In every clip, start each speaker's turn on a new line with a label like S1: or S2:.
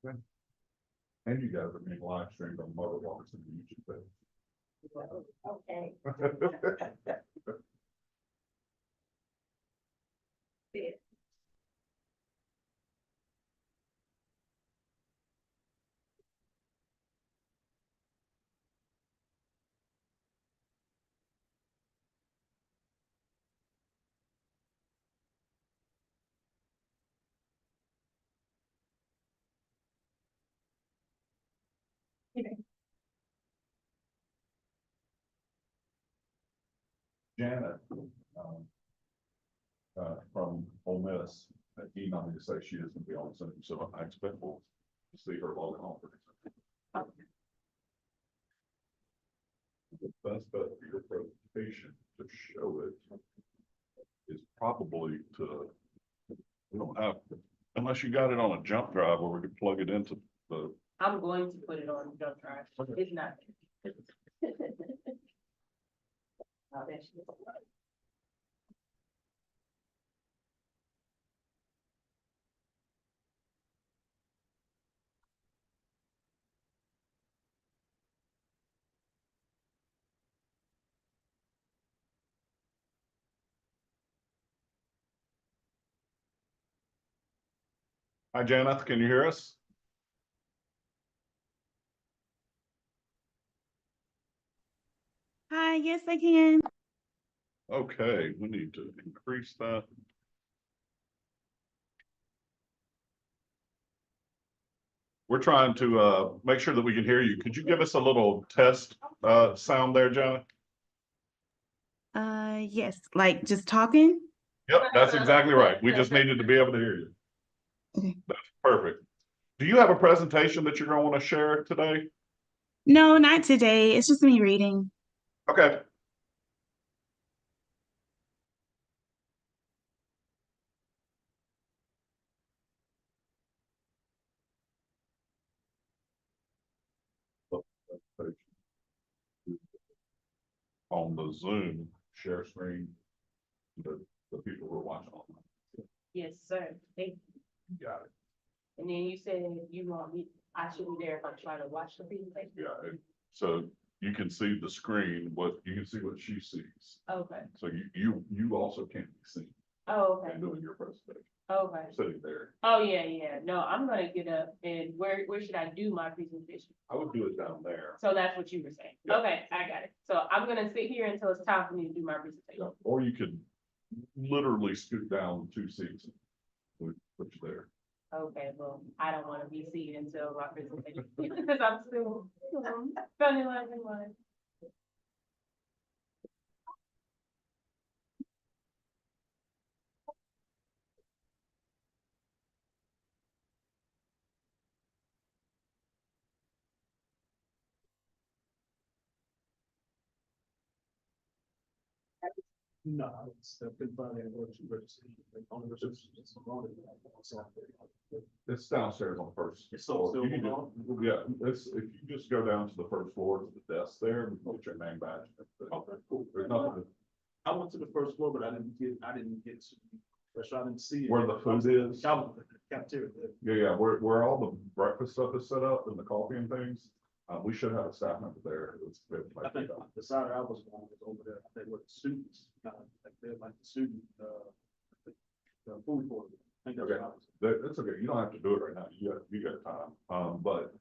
S1: And you guys are being live streamed on Mother Walkers and YouTube
S2: Okay.
S1: page. Janet, from Ole Miss, emailed me to say she is going to be on Zoom, so I expect we'll see her log on. The best bet for your presentation to show it is probably to, we don't have, unless you got it on a jump drive where we could plug it into the.
S2: I'm going to put it on jump drive.
S1: Okay.
S2: It's not. Oh, there she is.
S1: Hi, Janet, can you hear us?
S3: Hi, yes, I can.
S1: Okay, we need to increase that. We're trying to make sure that we can hear you. Could you give us a little test sound there, Janet?
S3: Yes, like just talking.
S1: Yep, that's exactly right. We just needed to be able to hear you.
S3: Okay.
S1: That's perfect. Do you have a presentation that you're going to want to share today?
S3: No, not today. It's just me reading.
S1: Okay. On the Zoom share screen, the people who are watching online.
S2: Yes, sir. Thank you.
S1: You got it.
S2: And then you said you want me, I should be there if I'm trying to watch the presentation.
S1: Yeah. So you can see the screen, you can see what she sees.
S2: Okay.
S1: So you also can't be seen
S2: Oh, okay.
S1: and doing your presentation,
S2: Okay.
S1: sitting there.
S2: Oh, yeah, yeah. No, I'm gonna get up and where should I do my presentation?
S1: I would do it down there.
S2: So that's what you were saying.
S1: Yeah.
S2: Okay, I got it. So I'm gonna sit here until it's time for me to do my presentation.
S1: Yeah. Or you could literally scoot down 2 seats. Put you there.
S2: Okay, well, I don't wanna be seated until my presentation, because I'm still feeling like one.
S4: No, it's been funny.
S1: It's downstairs on the first.
S4: It's
S1: floor.
S4: still
S1: You can
S4: on?
S1: Yeah, if you just go down to the first floor to the desk there, and put your name badge.
S4: Okay, cool.
S1: There's nothing
S4: I went to the first floor, but I didn't get to, I didn't see it.
S1: where the food is.
S4: Cafeteria.
S1: Yeah, where all the breakfast stuff is set up and the coffee and things. We should have a staff member there.
S4: I think the side I was on was over there, they were the students, like they're like the student, the food court. I think that's
S1: Okay.
S4: what I was.
S1: That's okay. You don't have to do it right now. You got time. But.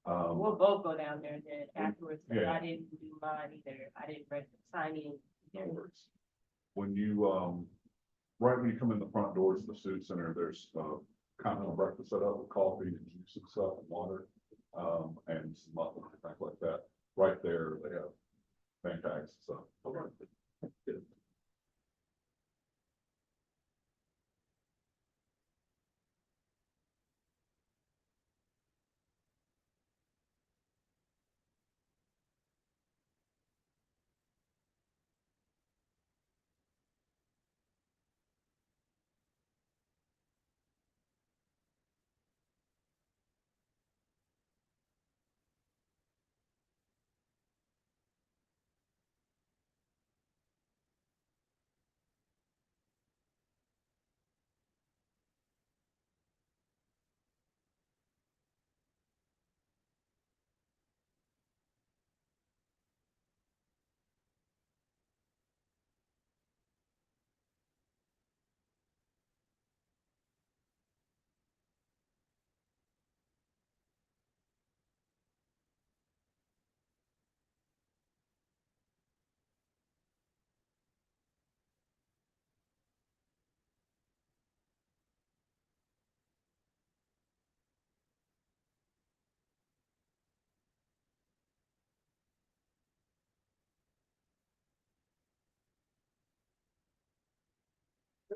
S2: We'll both go down there then afterwards, because
S1: Yeah.
S2: I didn't do mine either. I didn't sign in.
S1: No worries. When you, right when you come in the front doors of the student center, there's continental breakfast set up with coffee and juice and stuff and water, and some muffins and things like that. Right there, they have name tags and stuff. Good.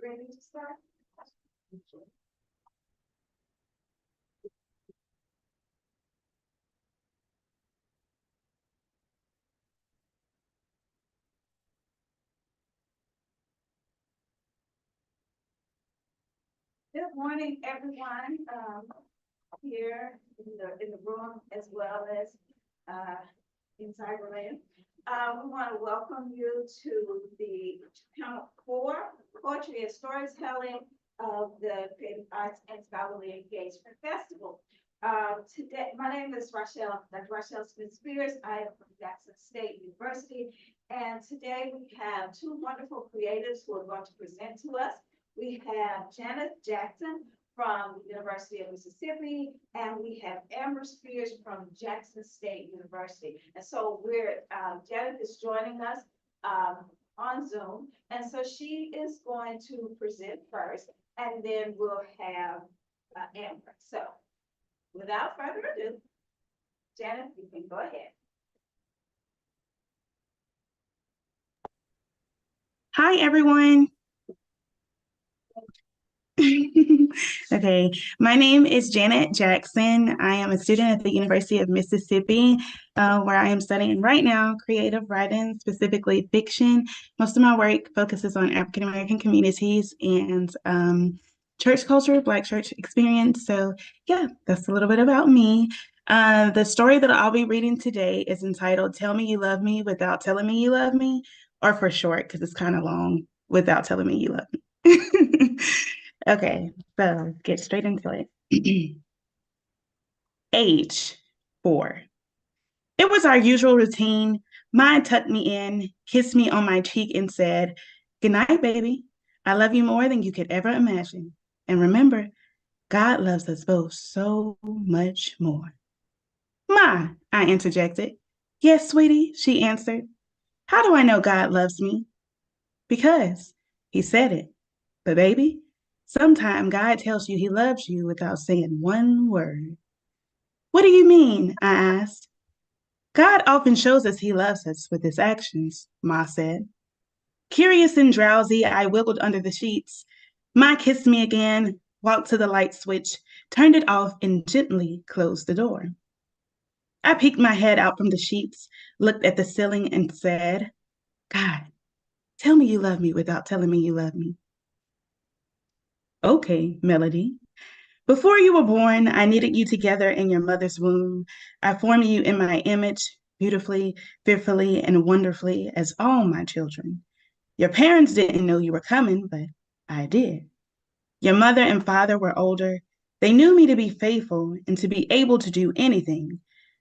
S5: ready to start? Good morning, everyone, here in the room as well as, inside the land. We want to welcome you to the Channel 4 Poetry and Storytelling of the Creative Arts and Scholarly Engagement Festival. Today, my name is Dr. Rochelle Smith Spears. I am from Jackson State University. And today we have two wonderful creatives who are going to present to us. We have Janet Jackson from the University of Mississippi, and we have Amber Spears from Jackson State University. And so Janet is joining us on Zoom. And so she is going to present first, and then we'll have Amber. So without further ado, Janet, you can go ahead.
S3: Hi, everyone. Okay, my name is Janet Jackson. I am a student at the University of Mississippi, where I am studying right now creative writing, specifically fiction. Most of my work focuses on African American communities and church culture, Black church experience. So yeah, that's a little bit about me. The story that I'll be reading today is entitled Tell Me You Love Me Without Telling Me You Love Me, or for short, because it's kind of long, Without Telling Me You Love Me. Okay, so get straight into it. Age 4. It was our usual routine. Ma tucked me in, kissed me on my cheek, and said, "Good night, baby. I love you more than you could ever imagine. And remember, God loves us both so much more." "Ma," I interjected. "Yes, sweetie," she answered. "How do I know God loves me?" "Because He said it. But baby, sometimes God tells you He loves you without saying one word." "What do you mean?" I asked. "God often shows us He loves us with His actions," Ma said. Curious and drowsy, I wiggled under the sheets. Ma kissed me again, walked to the light switch, turned it off, and gently closed the door. I peeked my head out from the sheets, looked at the ceiling, and said, "God, tell me you love me without telling me you love me." "Okay, Melody. Before you were born, I knitted you together in your mother's womb. I formed you in my image, beautifully, fearfully, and wonderfully, as all my children. Your parents didn't know you were coming, but I did. Your mother and father were older. They knew me to be faithful and to be able to do anything,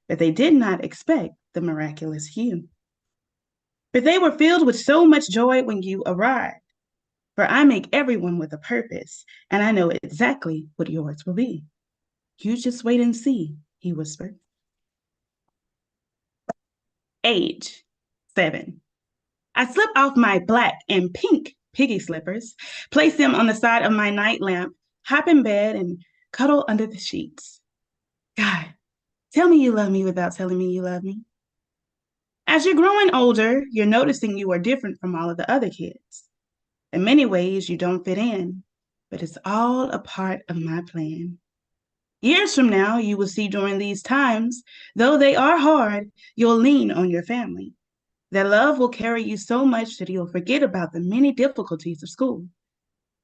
S3: but they did not expect the miraculous you. But they were filled with so much joy when you arrived. For I make everyone with a purpose, and I know exactly what yours will be. You just wait and see," he whispered. Age 7. I slip off my black and pink piggy slippers, place them on the side of my night lamp, hop in bed, and cuddle under the sheets. God, tell me you love me without telling me you love me. As you're growing older, you're noticing you are different from all of the other kids. In many ways, you don't fit in, but it's all a part of my plan. Years from now, you will see during these times, though they are hard, you'll lean on your family. Their love will carry you so much that you'll forget about the many difficulties of school.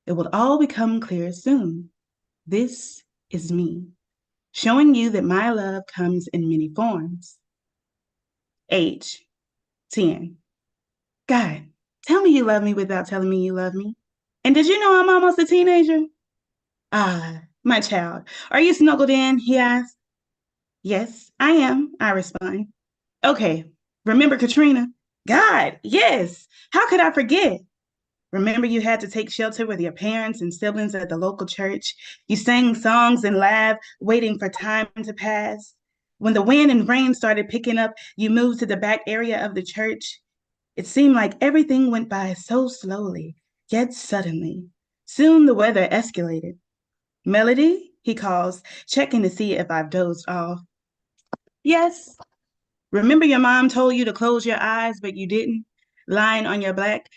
S3: It will all become clear soon. This is me, showing you that my love comes in many forms. Age 10. God, tell me you love me without telling me you love me. And did you know I'm almost a teenager? "Ah, my child, are you snuggled in?" he asked. "Yes, I am," I respond. "Okay, remember Katrina?" "God, yes. How could I forget?" "Remember you had to take shelter with your parents and siblings at the local church? You sang songs and laughed, waiting for time to pass. When the wind and rain started picking up, you moved to the back area of the church. It seemed like everything went by so slowly, yet suddenly. Soon the weather escalated. Melody, he calls, checking to see if I've dozed off. Yes. Remember your mom told you to close your eyes, but you didn't? Lying on your back,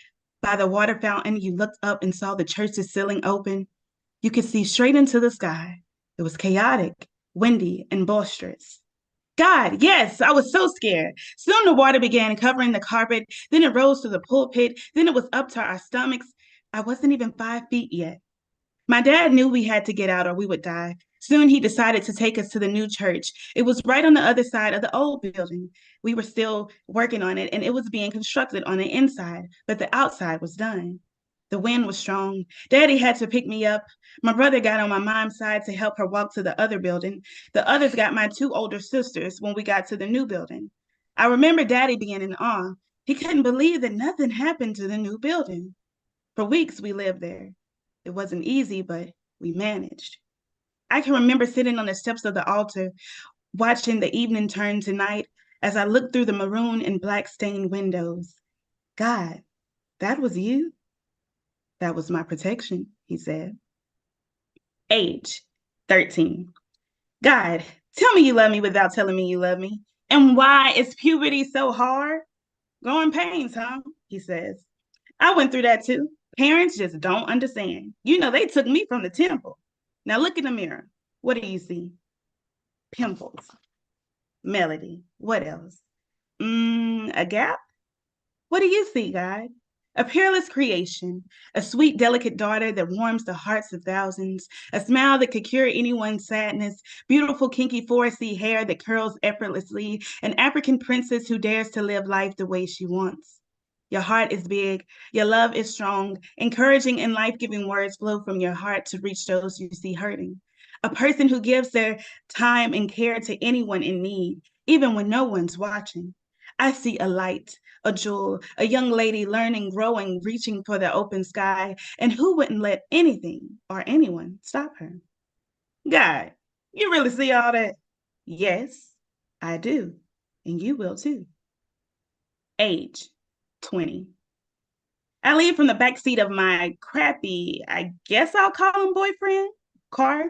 S3: By the water fountain, you looked up and saw the church's ceiling open. You could see straight into the sky. It was chaotic, windy, and boisterous. God, yes, I was so scared. Soon the water began covering the carpet, then it rose to the pulpit, then it was up to our stomachs. I wasn't even 5 feet yet. My dad knew we had to get out or we would die. Soon he decided to take us to the new church. It was right on the other side of the old building. We were still working on it and it was being constructed on the inside, but the outside was done. The wind was strong. Daddy had to pick me up. My brother got on my mom's side to help her walk to the other building. The others got my two older sisters when we got to the new building. I remember Daddy being in awe. He couldn't believe that nothing happened to the new building. For weeks, we lived there. It wasn't easy, but we managed. I can remember sitting on the steps of the altar, watching the evening turn to night as I looked through the maroon and black stained windows. God, that was you? That was my protection, he said. Age, 13. God, tell me you love me without telling me you love me. And why is puberty so hard? Growing pains, huh? He says. I went through that too. Parents just don't understand. You know, they took me from the temple. Now look in the mirror. What do you see? Pimples. Melody. What else? A gap? What do you see, God? A peerless creation, a sweet, delicate daughter that warms the hearts of thousands, a smile that could cure anyone's sadness, beautiful, kinky, 4C hair that curls effortlessly, an African princess who dares to live life the way she wants. Your heart is big, your love is strong, encouraging and life-giving words flow from your heart to reach those you see hurting. A person who gives their time and care to anyone in need, even when no one's watching. I see a light, a jewel, a young lady learning, growing, reaching for the open sky, and who wouldn't let anything or anyone stop her? God, you really see all that? Yes, I do, and you will too. Age, 20. I leave from the back seat of my crappy, I guess I'll call him boyfriend, car,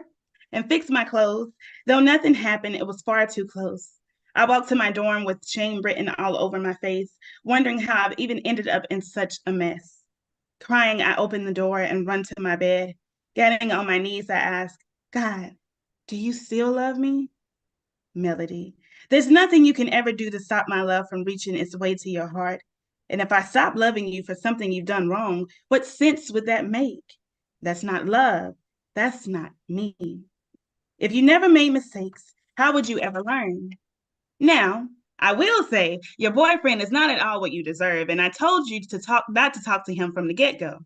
S3: and fix my clothes. Though nothing happened, it was far too close. I walked to my dorm with shame written all over my face, wondering how I've even ended up in such a mess. Crying, I opened the door and run to my bed. Getting on my knees, I ask, God, do you still love me? Melody, there's nothing you can ever do to stop my love from reaching its way to your heart. And if I stop loving you for something you've done wrong, what sense would that make? That's not love. That's not me. If you never made mistakes, how would you ever learn? Now, I will say your boyfriend is not at all what you deserve, and I told you to talk not to talk to him from the get-go.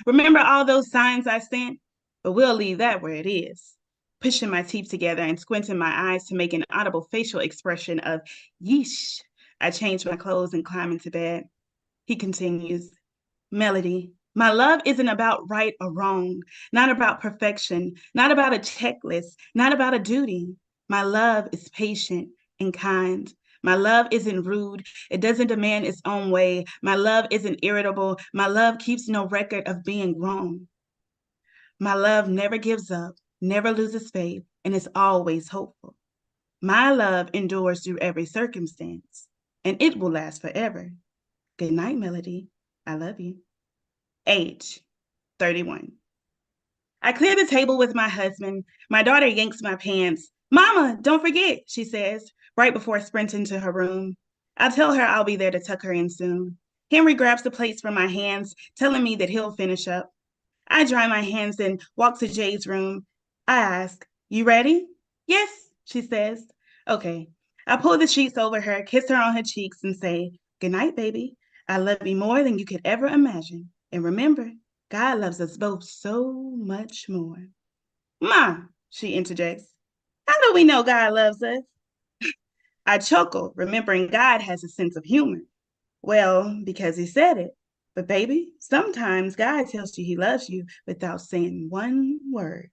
S3: Remember all those signs I sent? But we'll leave that where it is. Pushing my teeth together and squinting my eyes to make an audible facial expression of yeesh, I change my clothes and climb into bed. He continues, Melody, my love isn't about right or wrong, not about perfection, not about a checklist, not about a duty. My love is patient and kind. My love isn't rude. It doesn't demand its own way. My love isn't irritable. My love keeps no record of being wrong. My love never gives up, never loses faith, and is always hopeful. My love endures through every circumstance, and it will last forever. Good night, Melody. I love you. Age, 31. I clear the table with my husband. My daughter yanks my pants. Mama, don't forget, she says, right before sprinting to her room. I'll tell her I'll be there to tuck her in soon. Henry grabs the plates from my hands, telling me that he'll finish up. I dry my hands and walk to Jade's room. I ask, you ready? Yes, she says. Okay. I pull the sheets over her, kiss her on her cheeks, and say, good night, baby. I love you more than you could ever imagine. And remember, God loves us both so much more. Ma, she interjects, how do we know God loves us? I chuckle, remembering God has a sense of humor. Well, because he said it. But baby, sometimes God tells you he loves you without saying one word.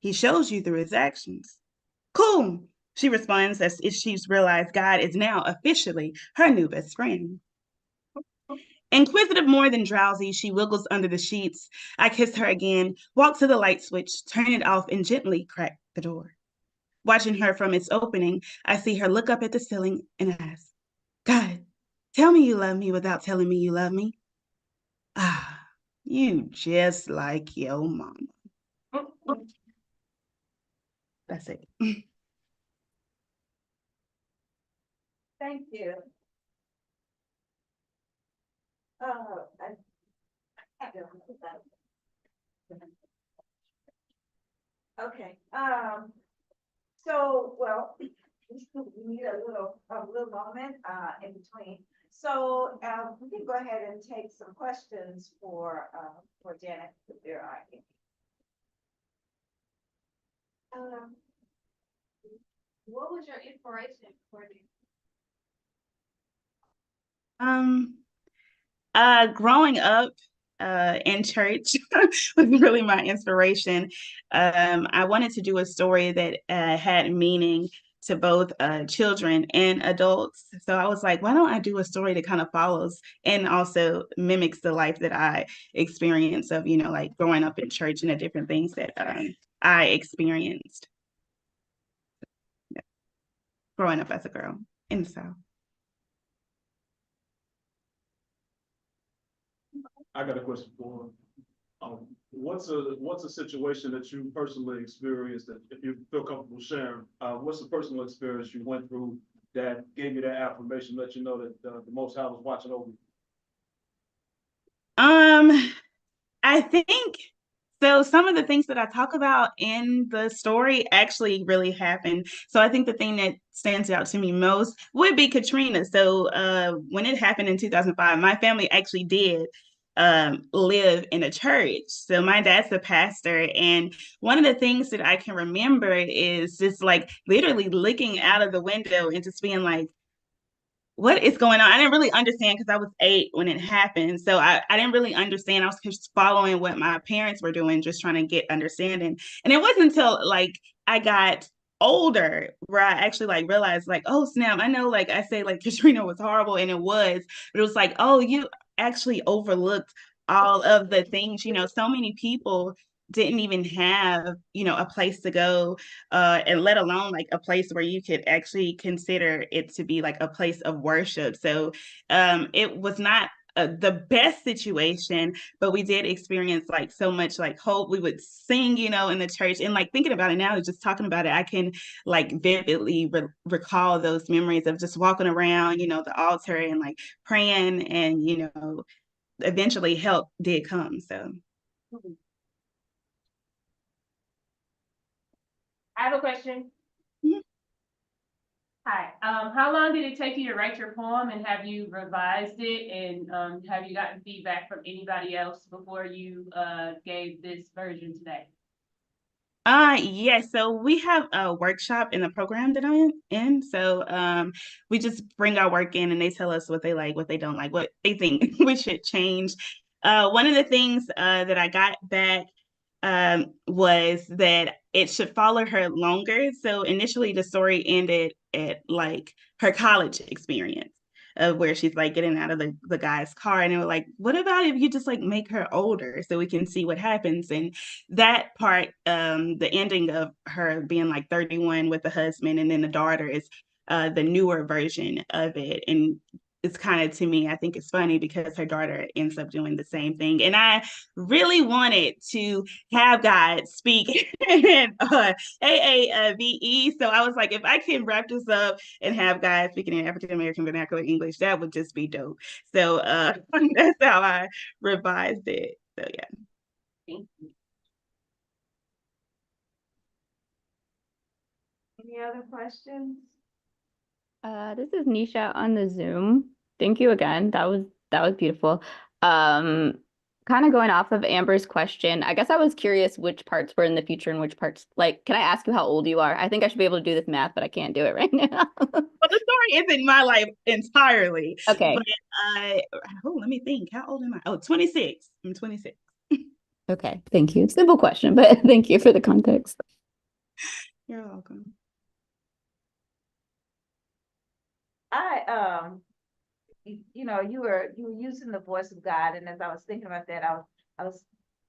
S3: He shows you through his actions. Cool, she responds as if she's realized God is now officially her new best friend. Inquisitive more than drowsy, she wiggles under the sheets. I kiss her again, walk to the light switch, turn it off, and gently crack the door. Watching her from its opening, I see her look up at the ceiling and ask, God, tell me you love me without telling me you love me. Ah, you just like your mama. That's it.
S5: Thank you. I don't know that. Okay, so, well, we need a little moment, in between. So, we can go ahead and take some questions for Janet, if there are any.
S2: What was your inspiration for this?
S3: Um, Growing up in church was really my inspiration. I wanted to do a story that had meaning to both children and adults. So I was like, why don't I do a story that kind of follows and also mimics the life that I experienced of, like growing up in church and the different things that I experienced growing up as a girl in the South.
S4: I got a question for, what's a situation that you personally experienced that if you feel comfortable sharing, what's the personal experience you went through that gave you that affirmation, let you know that the Most High was watching over you?
S3: I think so. Some of the things that I talk about in the story actually really happened. So I think the thing that stands out to me most would be Katrina. So when it happened in 2005, my family actually did live in a church. So my dad's a pastor, and one of the things that I can remember is just like literally looking out of the window and just being like, what is going on? I didn't really understand because I was 8 when it happened. So I didn't really understand. I was just following what my parents were doing, just trying to get understanding. And it wasn't until like I got older where I actually like realized like, oh snap, I know like I say like Katrina was horrible and it was, but it was like, oh, you actually overlooked all of the things, so many people didn't even have, a place to go and let alone like a place where you could actually consider it to be like a place of worship. So it was not the best situation, but we did experience like so much like hope. We would sing, in the church, and like thinking about it now, just talking about it, I can like vividly recall those memories of just walking around, the altar and like praying, and eventually help did come. So.
S2: I have a question.
S3: Mhm.
S2: Hi, how long did it take you to write your poem, and have you revised it, and have you gotten feedback from anybody else before you gave this version today?
S3: Yes. So we have a workshop in the program that I'm in. So we just bring our work in and they tell us what they like, what they don't like, what they think we should change. One of the things that I got back was that it should follow her longer. So initially the story ended at like her college experience of where she's like getting out of the guy's car, and they were like, what about if you just like make her older so we can see what happens? And that part, the ending of her being like 31 with the husband and then the daughter is the newer version of it. And it's kind of, to me, I think it's funny because her daughter ends up doing the same thing. And I really wanted to have God speak in AAVE. So I was like, if I can wrap this up and have God speaking in African American vernacular English, that would just be dope. So that's how I revised it. So yeah.
S2: Thank you.
S5: Any other questions?
S6: This is Nisha on the Zoom. Thank you again. That was beautiful. Kind of going off of Amber's question, I guess I was curious which parts were in the future and which parts, like, can I ask you how old you are? I think I should be able to do this math, but I can't do it right now.
S3: Well, the story isn't my life entirely.
S6: Okay.
S3: But let me think. How old am I? Oh, 26. I'm 26.
S6: Okay. Thank you. Simple question, but thank you for the context.
S3: You're welcome.
S5: You were using the voice of God, and as I was thinking about that, I was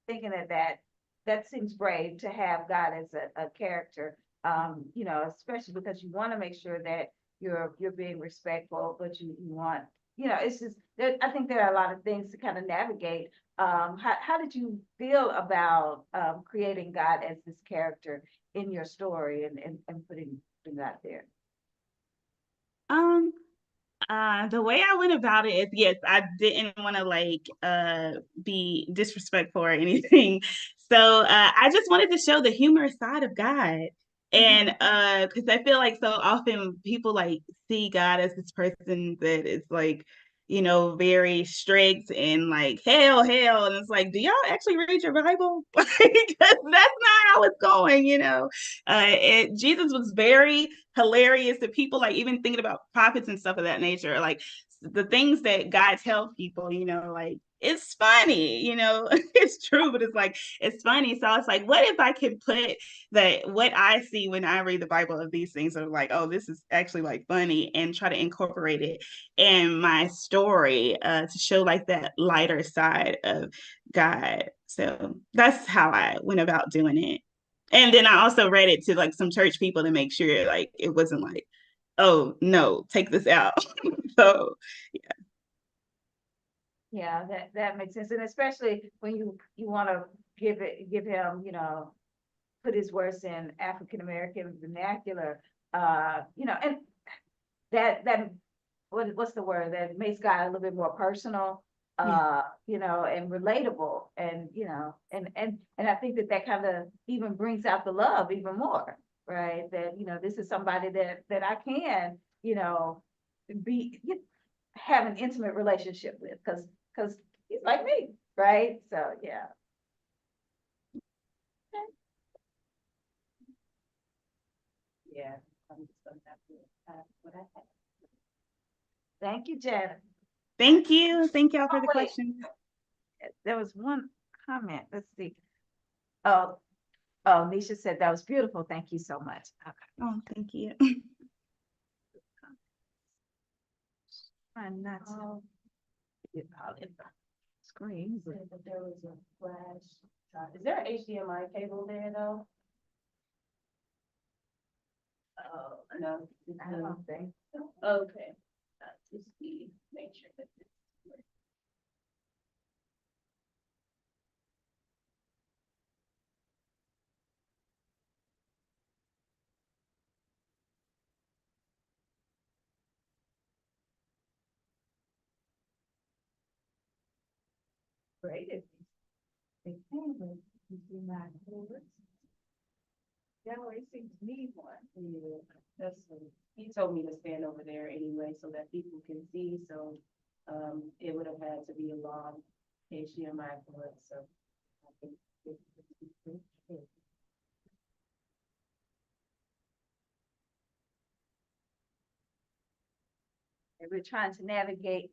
S5: thinking that seems brave to have God as a character. Especially because you want to make sure that you're being respectful, but you want you know, it's just, I think there are a lot of things to kind of navigate. How did you feel about creating God as this character in your story and putting that there?
S3: Um, the way I went about it is, yes, I didn't want to be disrespectful or anything. So I just wanted to show the humorous side of God. And because I feel like so often people like see God as this person that is like, very strict and like hell, and it's like, do y'all actually read your Bible? Like, 'cause that's not how it's going. Jesus was very hilarious to people, like even thinking about prophets and stuff of that nature, like the things that God tells people, like it's funny, it's true, but it's like it's funny. So it's like, what if I can put that what I see when I read the Bible of these things are like, oh, this is actually like funny, and try to incorporate it in my story to show like that lighter side of God. So that's how I went about doing it. And then I also read it to like some church people to make sure like it wasn't like, oh no, take this out. So
S5: Yeah, that makes sense. And especially when you want to give him, put his words in African American vernacular, and that what's the word that makes God a little bit more personal,
S3: yeah.
S5: And relatable, and and I think that kind of even brings out the love even more, right? That this is somebody that I can be have an intimate relationship with, because he's like me, right? So yeah. Yeah, I'm just gonna have to what I have. Thank you, Janet.
S3: Thank you. Thank y'all for
S5: Oh,
S3: the
S5: wait,
S3: questions.
S5: there was one comment. Let's see. Oh, oh, Nisha said that was beautiful. Thank you so much. Okay.
S3: Oh, thank you.
S5: Trying not to get all in the screen.
S2: Said that there was a flash. Is there an HDMI cable there though? Oh, no.
S5: I don't think so.
S2: Okay. Just make sure that this works.
S5: Great. If they can, but you do not hold it. That way seems to need one.
S2: Yeah, that's he told me to stand over there anyway so that people can see. So it would have had to be a long HDMI cord. So I think
S5: And we're trying to navigate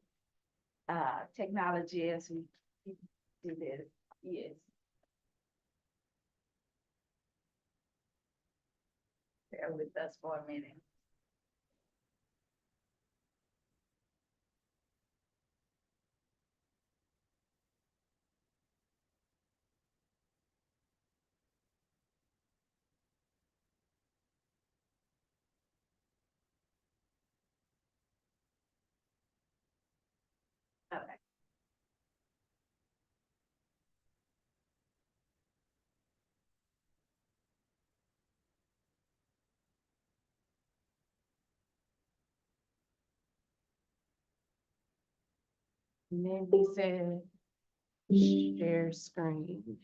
S5: technology as we do this.
S2: yes.
S5: Bear with us for a minute. All right.
S2: And then he said, share screen.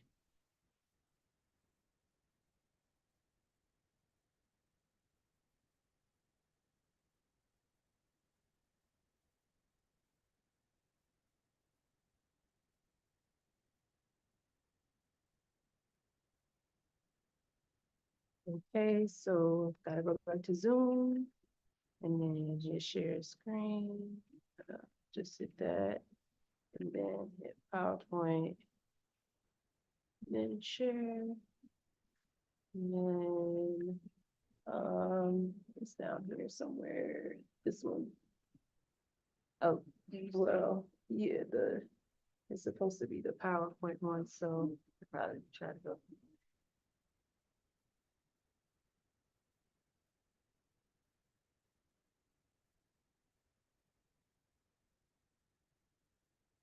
S2: Okay, so gotta go back to Zoom and then just share screen. Just hit that and then hit PowerPoint. Then share. And then it's down here somewhere. This one. Oh, well, yeah, it's supposed to be the PowerPoint one, so I'll probably try to go.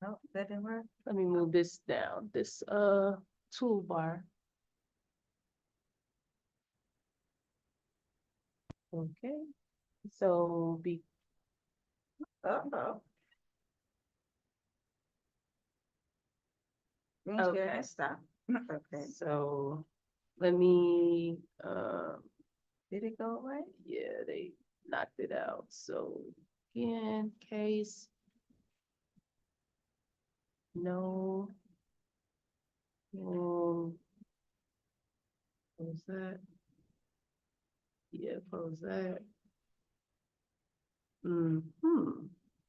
S5: No, that didn't work.
S2: Let me move this down, this toolbar. Okay, so
S5: Uh-oh. Screen
S2: Okay.
S5: share and stop. Okay,
S2: so let me
S5: did it go away?
S2: yeah, they knocked it out. So again, case. No. Close that. Yeah, close that.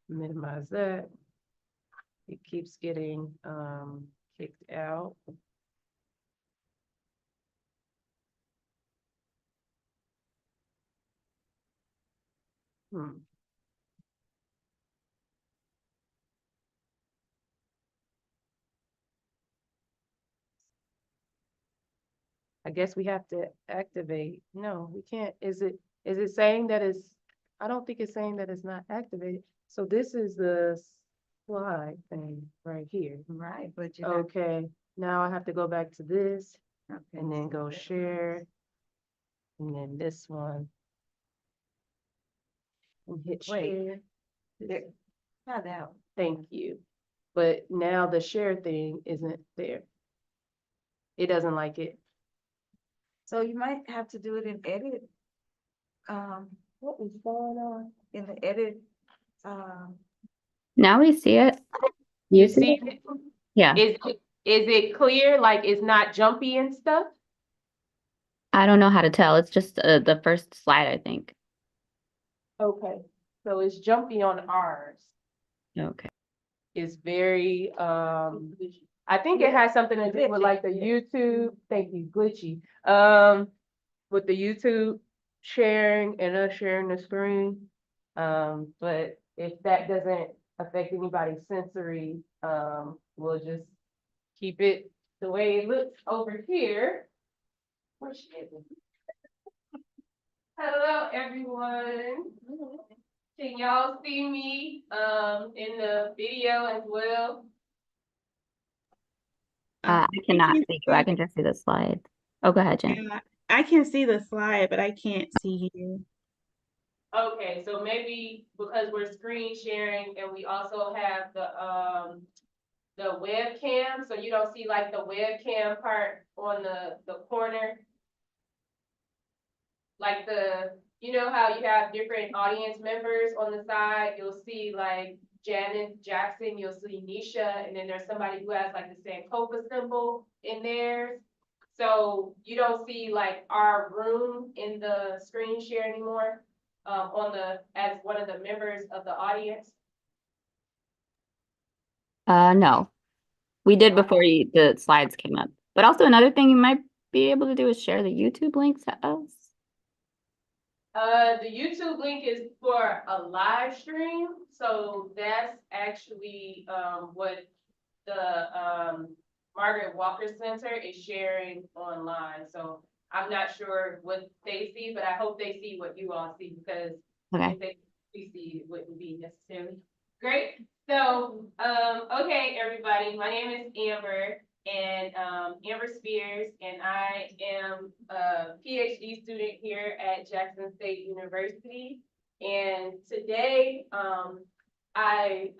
S2: Minimize that. It keeps getting kicked out. I guess we have to activate. No, we can't. Is it saying that it's, I don't think it's saying that it's not activated. So this is the slide thing right here.
S5: Right, but you have.
S2: Okay, now I have to go back to this
S5: Okay,
S2: and then
S5: so
S2: go
S5: that-
S2: share. And then this one. And hit
S5: Wait.
S2: share.
S5: There. Not that.
S2: Thank you. But now the share thing isn't there. It doesn't like it.
S5: So you might have to do it in edit. What is going on in the edit?
S6: Now we see it.
S2: You
S6: see
S2: see
S6: it?
S2: it?
S6: Yeah,
S2: Is it clear? Like it's not jumpy and stuff?
S6: I don't know how to tell. It's just the first slide, I think.
S2: Okay, so it's jumpy on ours.
S6: Okay.
S2: It's very, I think it has something to do with like the YouTube, thank you, glitchy. With the YouTube sharing and us sharing the screen. But if that doesn't affect anybody's sensory, we'll just keep it the way it looks over here. Where she is. Hello, everyone. Can y'all see me, in the video as well?
S6: I cannot
S3: can
S6: see you. I can just see the slide. Oh, go ahead, Jen.
S3: Yeah, I can see the slide, but I can't see you.
S2: Okay, so maybe because we're screen sharing and we also have the webcam, so you don't see like the webcam part on the corner. Like you know how you have different audience members on the side, you'll see like Janet Jackson, you'll see Nisha, and then there's somebody who has like the Sankofa symbol in theirs. So you don't see like our room in the screen share anymore, as one of the members of the audience.
S6: No. We did before the slides came up. But also another thing you might be able to do is share the YouTube link to us.
S2: The YouTube link is for a live stream, so that's actually, what the, Margaret Walker Center is sharing online, so I'm not sure what they see, but I hope they see what you all see, because
S6: Okay.
S2: if they see, it wouldn't be necessarily great. So, okay, everybody, my name is Amber, and Amber Spears, and I am a PhD student here at Jackson State University. And today, I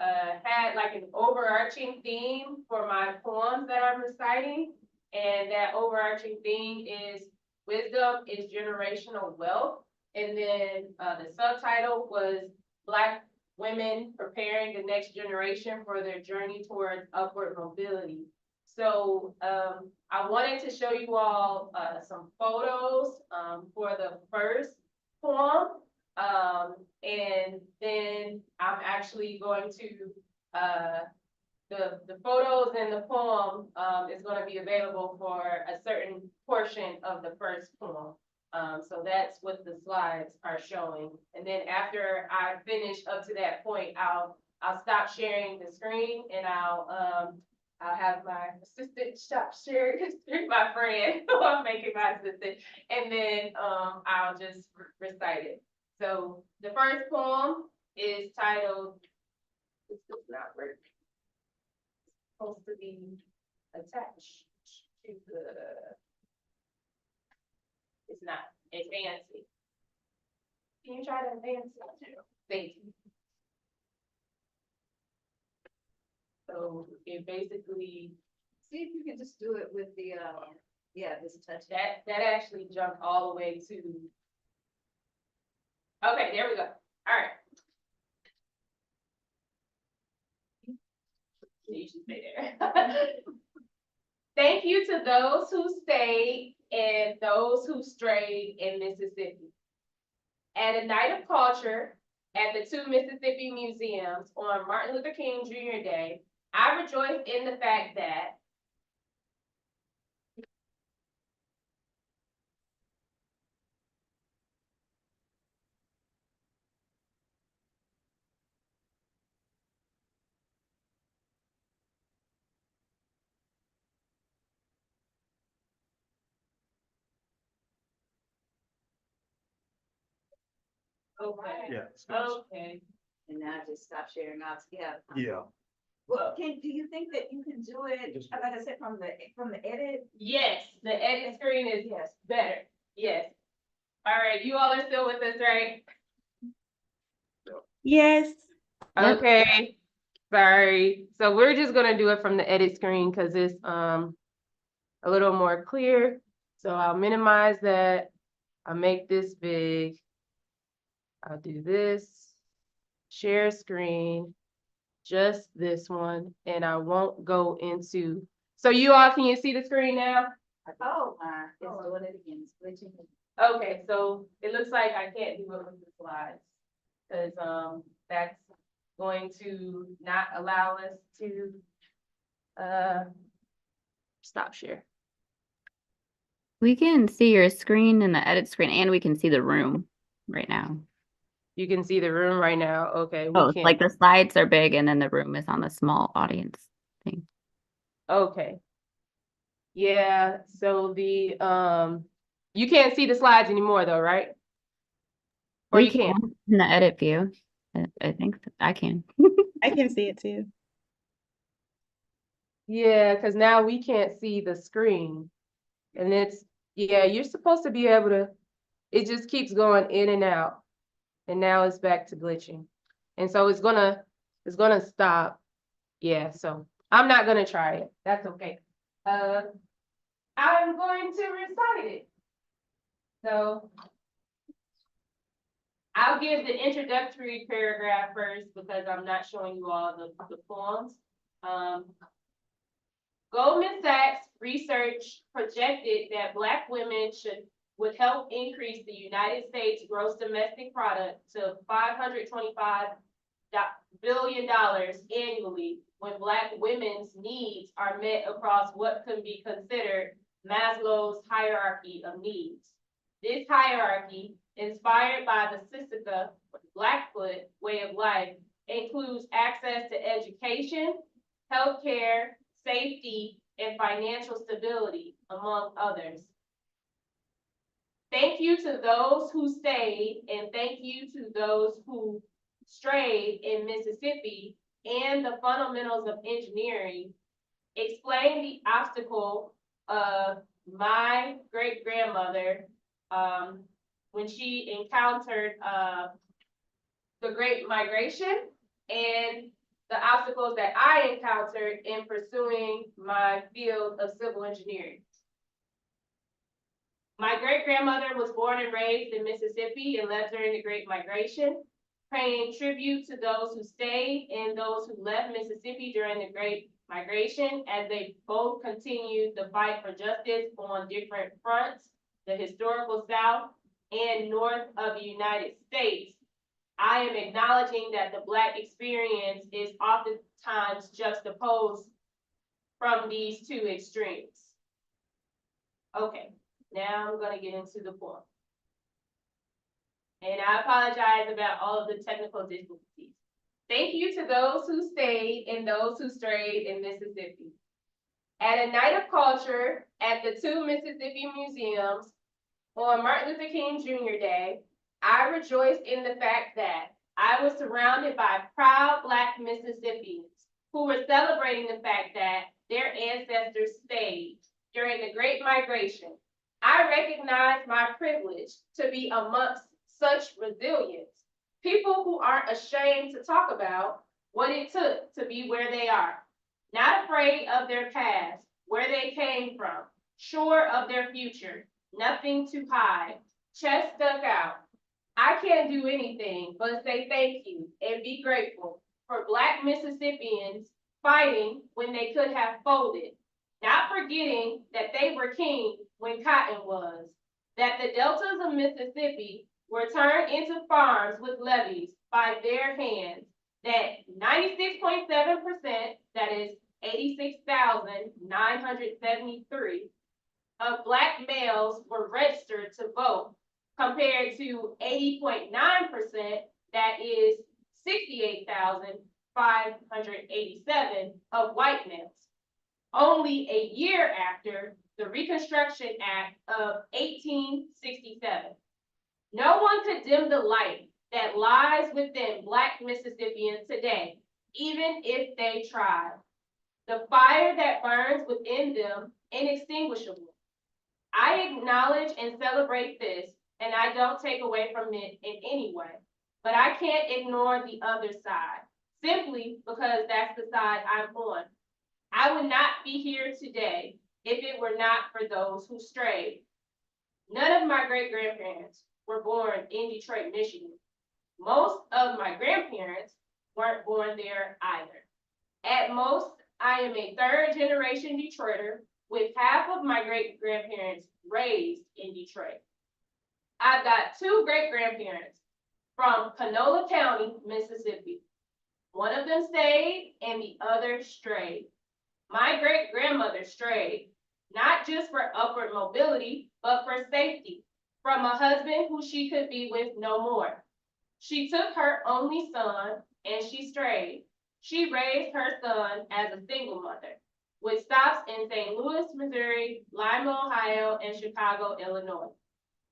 S2: had like an overarching theme for my poems that I'm reciting. And that overarching theme is wisdom is generational wealth. And then the subtitle was Black Women Preparing the Next Generation for Their Journey Towards Upward Mobility. So I wanted to show you all some photos for the first poem. And then I'm actually going to, the photos and the poem is going to be available for a certain portion of the first poem. So that's what the slides are showing. And then after I finish up to that point, I'll stop sharing the screen, and I'll have my assistant stop sharing the screen, my friend who I'm making my assistant, and then I'll just recite it. So the first poem is titled, this does not work. supposed to be attached to the. It's not, it's fancy. Can you try to advance it? Thank you. So it basically,
S5: See if you can just do it with the, yeah, this touch.
S2: that actually jumped all the way to. Okay, there we go. All right. You should stay there. Thank you to those who stayed and those who strayed in Mississippi. At a night of culture at the two Mississippi museums on Martin Luther King Jr. Day, I rejoice in the fact that okay,
S4: Yeah.
S2: okay.
S5: And now just stop sharing altogether.
S4: Yeah.
S5: Well, do you think that you can do it, like I said, from the edit?
S2: Yes, the edit screen is
S5: Yes.
S2: better. Yes. All right, you all are still with us, right?
S3: Yes.
S6: Yep.
S2: Okay, sorry. So we're just gonna do it from the edit screen because it's a little more clear. So I'll minimize that. I'll make this big. I'll do this. Share screen, just this one, and I won't go into. So you all, can you see the screen now?
S5: Oh, my, it's doing it again, it's glitching.
S2: Okay, so it looks like I can't do it with the slides. Cause that's going to not allow us to stop share.
S6: We can see your screen in the edit screen and we can see the room right now.
S2: You can see the room right now. Okay, we
S6: Oh,
S2: can't.
S6: like the slides are big and then the room is on the small audience thing.
S2: Okay. Yeah, so the you can't see the slides anymore though, right? Or
S6: We
S2: you can?
S6: in the edit view. I think I can.
S3: I can see it too.
S2: Yeah, because now we can't see the screen. And it's, yeah, you're supposed to be able to, it just keeps going in and out. And now it's back to glitching. And so it's gonna stop. Yeah, so I'm not gonna try it. That's okay. I'm going to recite it. So I'll give the introductory paragraph first because I'm not showing you all the poems. Goldman Sachs research projected that Black women would help increase the United States gross domestic product to $525 billion annually when Black women's needs are met across what can be considered Maslow's hierarchy of needs. This hierarchy, inspired by the Sissica Blackfoot way of life, includes access to education, healthcare, safety, and financial stability, among others. Thank you to those who stayed, and thank you to those who strayed in Mississippi and the fundamentals of engineering. Explain the obstacle of my great-grandmother when she encountered the Great Migration and the obstacles that I encountered in pursuing my field of civil engineering. My great-grandmother was born and raised in Mississippi and left during the Great Migration, paying tribute to those who stayed and those who left Mississippi during the Great Migration as they both continued the fight for justice on different fronts, the historical South and North of the United States. I am acknowledging that the Black experience is oftentimes juxtaposed from these two extremes. Okay, now I'm gonna get into the poem. And I apologize about all of the technical difficulties. Thank you to those who stayed and those who strayed in Mississippi. At a night of culture at the two Mississippi museums on Martin Luther King Jr. Day, I rejoiced in the fact that I was surrounded by proud Black Mississippians who were celebrating the fact that their ancestors stayed during the Great Migration. I recognize my privilege to be amongst such resilience, people who aren't ashamed to talk about what it took to be where they are, not afraid of their past, where they came from, sure of their future, nothing to hide, chest stuck out. I can't do anything but say thank you and be grateful for Black Mississippians fighting when they could have folded, not forgetting that they were king when cotton was, that the deltas of Mississippi were turned into farms with levees by their hands, that 96.7%, that is 86,973, of Black males were registered to vote, compared to 80.9%, that is 68,587 of white males. Only a year after the Reconstruction Act of 1867. No one could dim the light that lies within Black Mississippians today, even if they tried. The fire that burns within them, inextinguishable. I acknowledge and celebrate this, and I don't take away from it in any way. But I can't ignore the other side, simply because that's the side I'm on. I would not be here today if it were not for those who strayed. None of my great-grandparents were born in Detroit, Michigan. Most of my grandparents weren't born there either. At most, I am a third-generation Detroiter with half of my great-grandparents raised in Detroit. I've got two great-grandparents from Panola County, Mississippi. One of them stayed and the other strayed. My great-grandmother strayed, not just for upward mobility, but for safety, from a husband who she could be with no more. She took her only son and she strayed. She raised her son as a single mother, with stops in St. Louis, Missouri, Lima, Ohio, and Chicago, Illinois.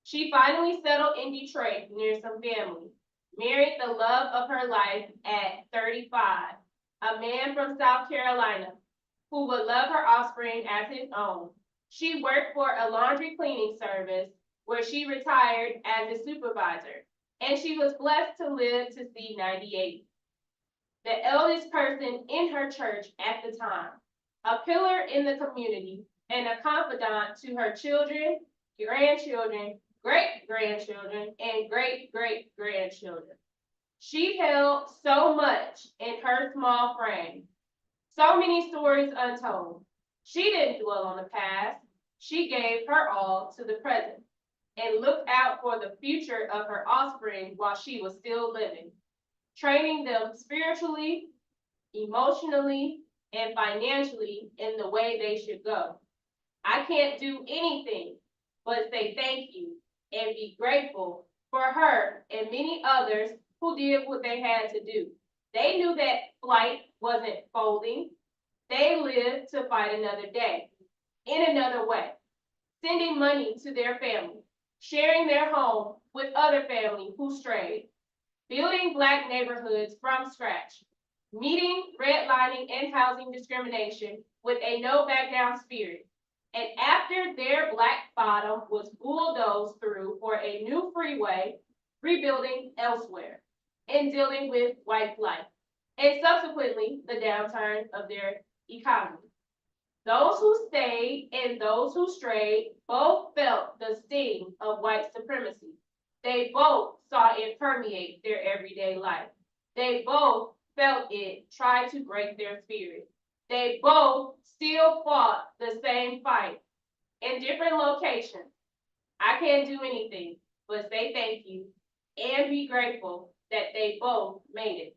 S2: She finally settled in Detroit near some family, married the love of her life at 35, a man from South Carolina, who would love her offspring as his own. She worked for a laundry cleaning service where she retired as a supervisor, and she was blessed to live to see 98. The eldest person in her church at the time, a pillar in the community, and a confidant to her children, grandchildren, great-grandchildren, and great-great-grandchildren. She held so much in her small frame, so many stories untold. She didn't dwell on the past. She gave her all to the present and looked out for the future of her offspring while she was still living, training them spiritually, emotionally, and financially in the way they should go. I can't do anything but say thank you and be grateful for her and many others who did what they had to do. They knew that flight wasn't folding. They lived to fight another day, in another way, sending money to their family, sharing their home with other family who strayed, building Black neighborhoods from scratch, meeting redlining and housing discrimination with a no back down spirit. And after their Black bottom was bulldozed through for a new freeway, rebuilding elsewhere and dealing with white flight, and subsequently the downturn of their economy. Those who stayed and those who strayed both felt the sting of white supremacy. They both saw it permeate their everyday life. They both felt it try to break their spirit. They both still fought the same fight in different locations. I can't do anything but say thank you and be grateful that they both made it.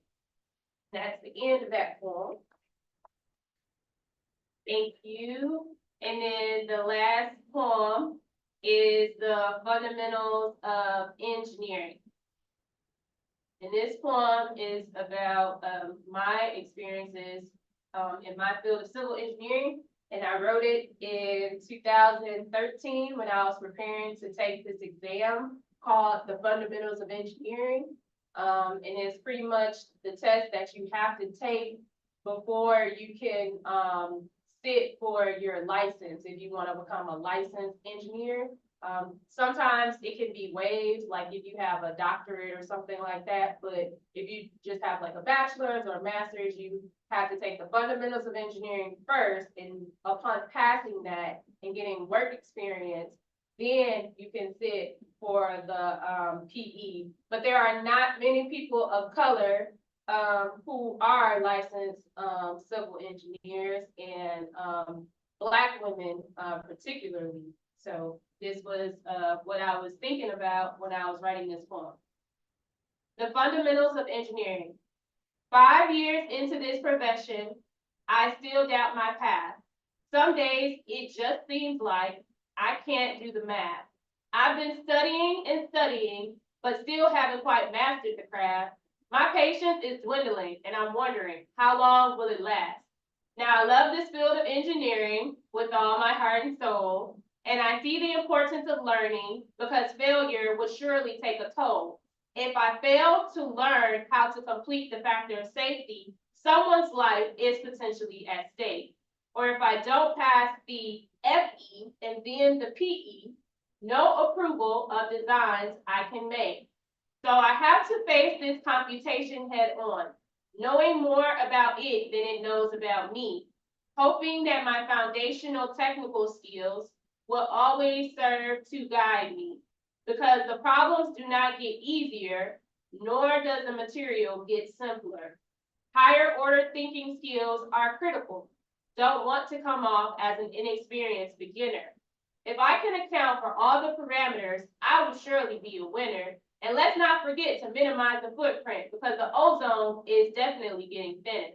S2: That's the end of that poem. Thank you. And then the last poem is the fundamentals of engineering. And this poem is about my experiences in my field of civil engineering. And I wrote it in 2013 when I was preparing to take this exam called the Fundamentals of Engineering. And it's pretty much the test that you have to take before you can, sit for your license, if you wanna become a licensed engineer. Sometimes it can be waived, like if you have a doctorate or something like that, but if you just have like a bachelor's or a master's, you have to take the fundamentals of engineering first, and upon passing that and getting work experience, then you can sit for the, PE. But there are not many people of color, who are licensed, civil engineers, and, Black women, particularly. So this was, what I was thinking about when I was writing this poem. The fundamentals of engineering. 5 years into this profession, I still doubt my path. Some days it just seems like I can't do the math. I've been studying and studying, but still haven't quite mastered the craft. My patience is dwindling, and I'm wondering, how long will it last? Now, I love this field of engineering with all my heart and soul, and I see the importance of learning because failure would surely take a toll. If I fail to learn how to complete the factor of safety, someone's life is potentially at stake. Or if I don't pass the FE and then the PE, no approval of designs I can make. So I have to face this computation head on, knowing more about it than it knows about me, hoping that my foundational technical skills will always serve to guide me, because the problems do not get easier, nor does the material get simpler. Higher order thinking skills are critical. Don't want to come off as an inexperienced beginner. If I can account for all the parameters, I will surely be a winner. And let's not forget to minimize the footprint, because the ozone is definitely getting thinner.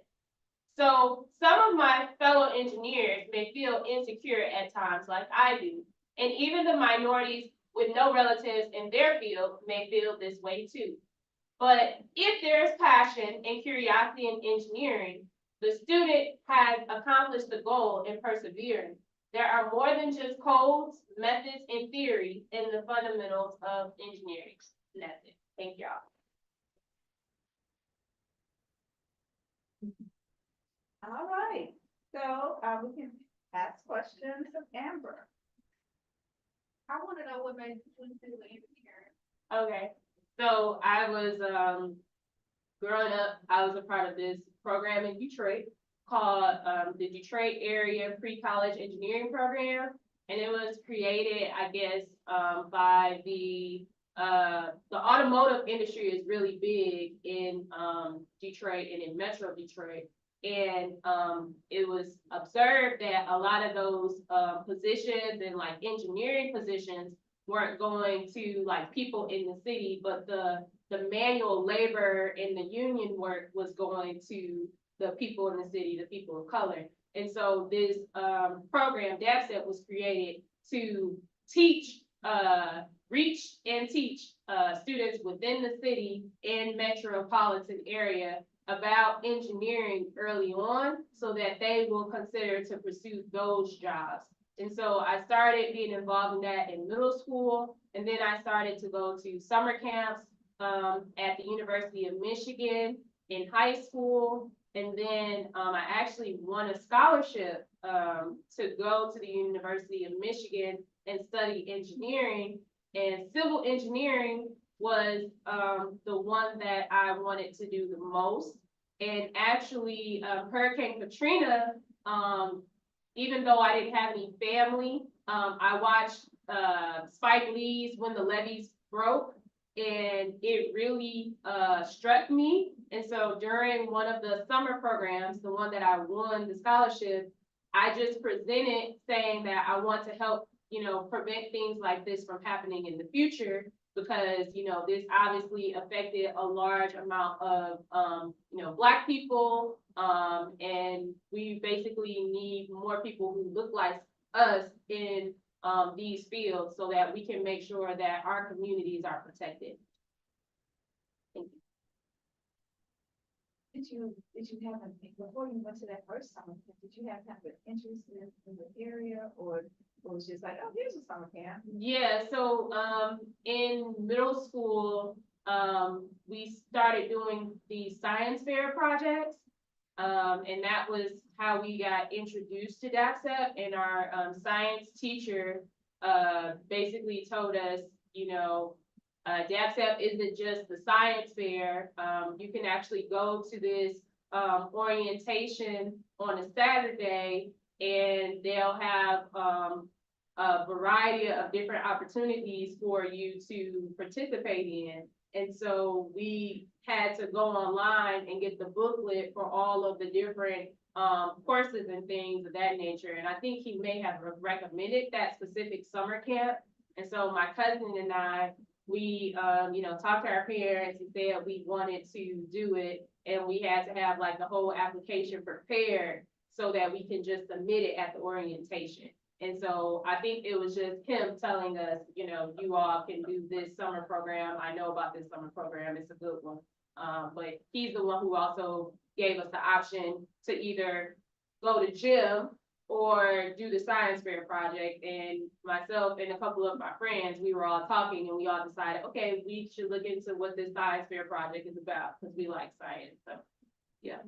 S2: So some of my fellow engineers may feel insecure at times like I do. And even the minorities with no relatives in their field may feel this way too. But if there's passion and curiosity in engineering, the student has accomplished the goal in persevering. There are more than just codes, methods, and theory in the fundamentals of engineering. And that's it. Thank y'all.
S5: All right, so, we can ask questions of Amber.
S7: I want to know what made you choose to do engineering.
S2: Okay, so I was, growing up, I was a part of this program in Detroit called, the Detroit Area Pre-College Engineering Program. And it was created, I guess, by the automotive industry is really big in, Detroit and in Metro Detroit. And, it was observed that a lot of those, positions and like engineering positions weren't going to like people in the city, but the manual labor and the union work was going to the people in the city, the people of color. And so this, program, DAPSET, was created to teach, reach and teach, students within the city and metropolitan area about engineering early on, so that they will consider to pursue those jobs. And so I started being involved in that in middle school, and then I started to go to summer camps, at the University of Michigan in high school. And then, I actually won a scholarship, to go to the University of Michigan and study engineering. And civil engineering was, the one that I wanted to do the most. And actually, Hurricane Katrina, even though I didn't have any family, I watched, Spike Lee's When the Levees Broke, and it really, struck me. And so during one of the summer programs, the one that I won the scholarship, I just presented saying that I want to help, prevent things like this from happening in the future, because, this obviously affected a large amount of, Black people. And we basically need more people who look like us in, these fields, so that we can make sure that our communities are protected. Thank you.
S5: Did you have before you went to that first summer camp, did you have an interest in the area, or it was just like, oh, here's a summer camp?
S2: Yeah, so, in middle school, we started doing the science fair projects. And that was how we got introduced to DAPSEP, and our, science teacher, basically told us, DAPSEP isn't just the science fair. You can actually go to this, orientation on a Saturday, and they'll have, a variety of different opportunities for you to participate in. And so we had to go online and get the booklet for all of the different courses and things of that nature. And I think he may have recommended that specific summer camp. And so my cousin and I, we, talked to our parents and said we wanted to do it. And we had to have like the whole application prepared so that we can just submit it at the orientation. And so I think it was just him telling us, you all can do this summer program. I know about this summer program. It's a good one. But he's the one who also gave us the option to either go to gym or do the science fair project. And myself and a couple of my friends, we were all talking and we all decided, okay, we should look into what this science fair project is about because we like science. So, yeah.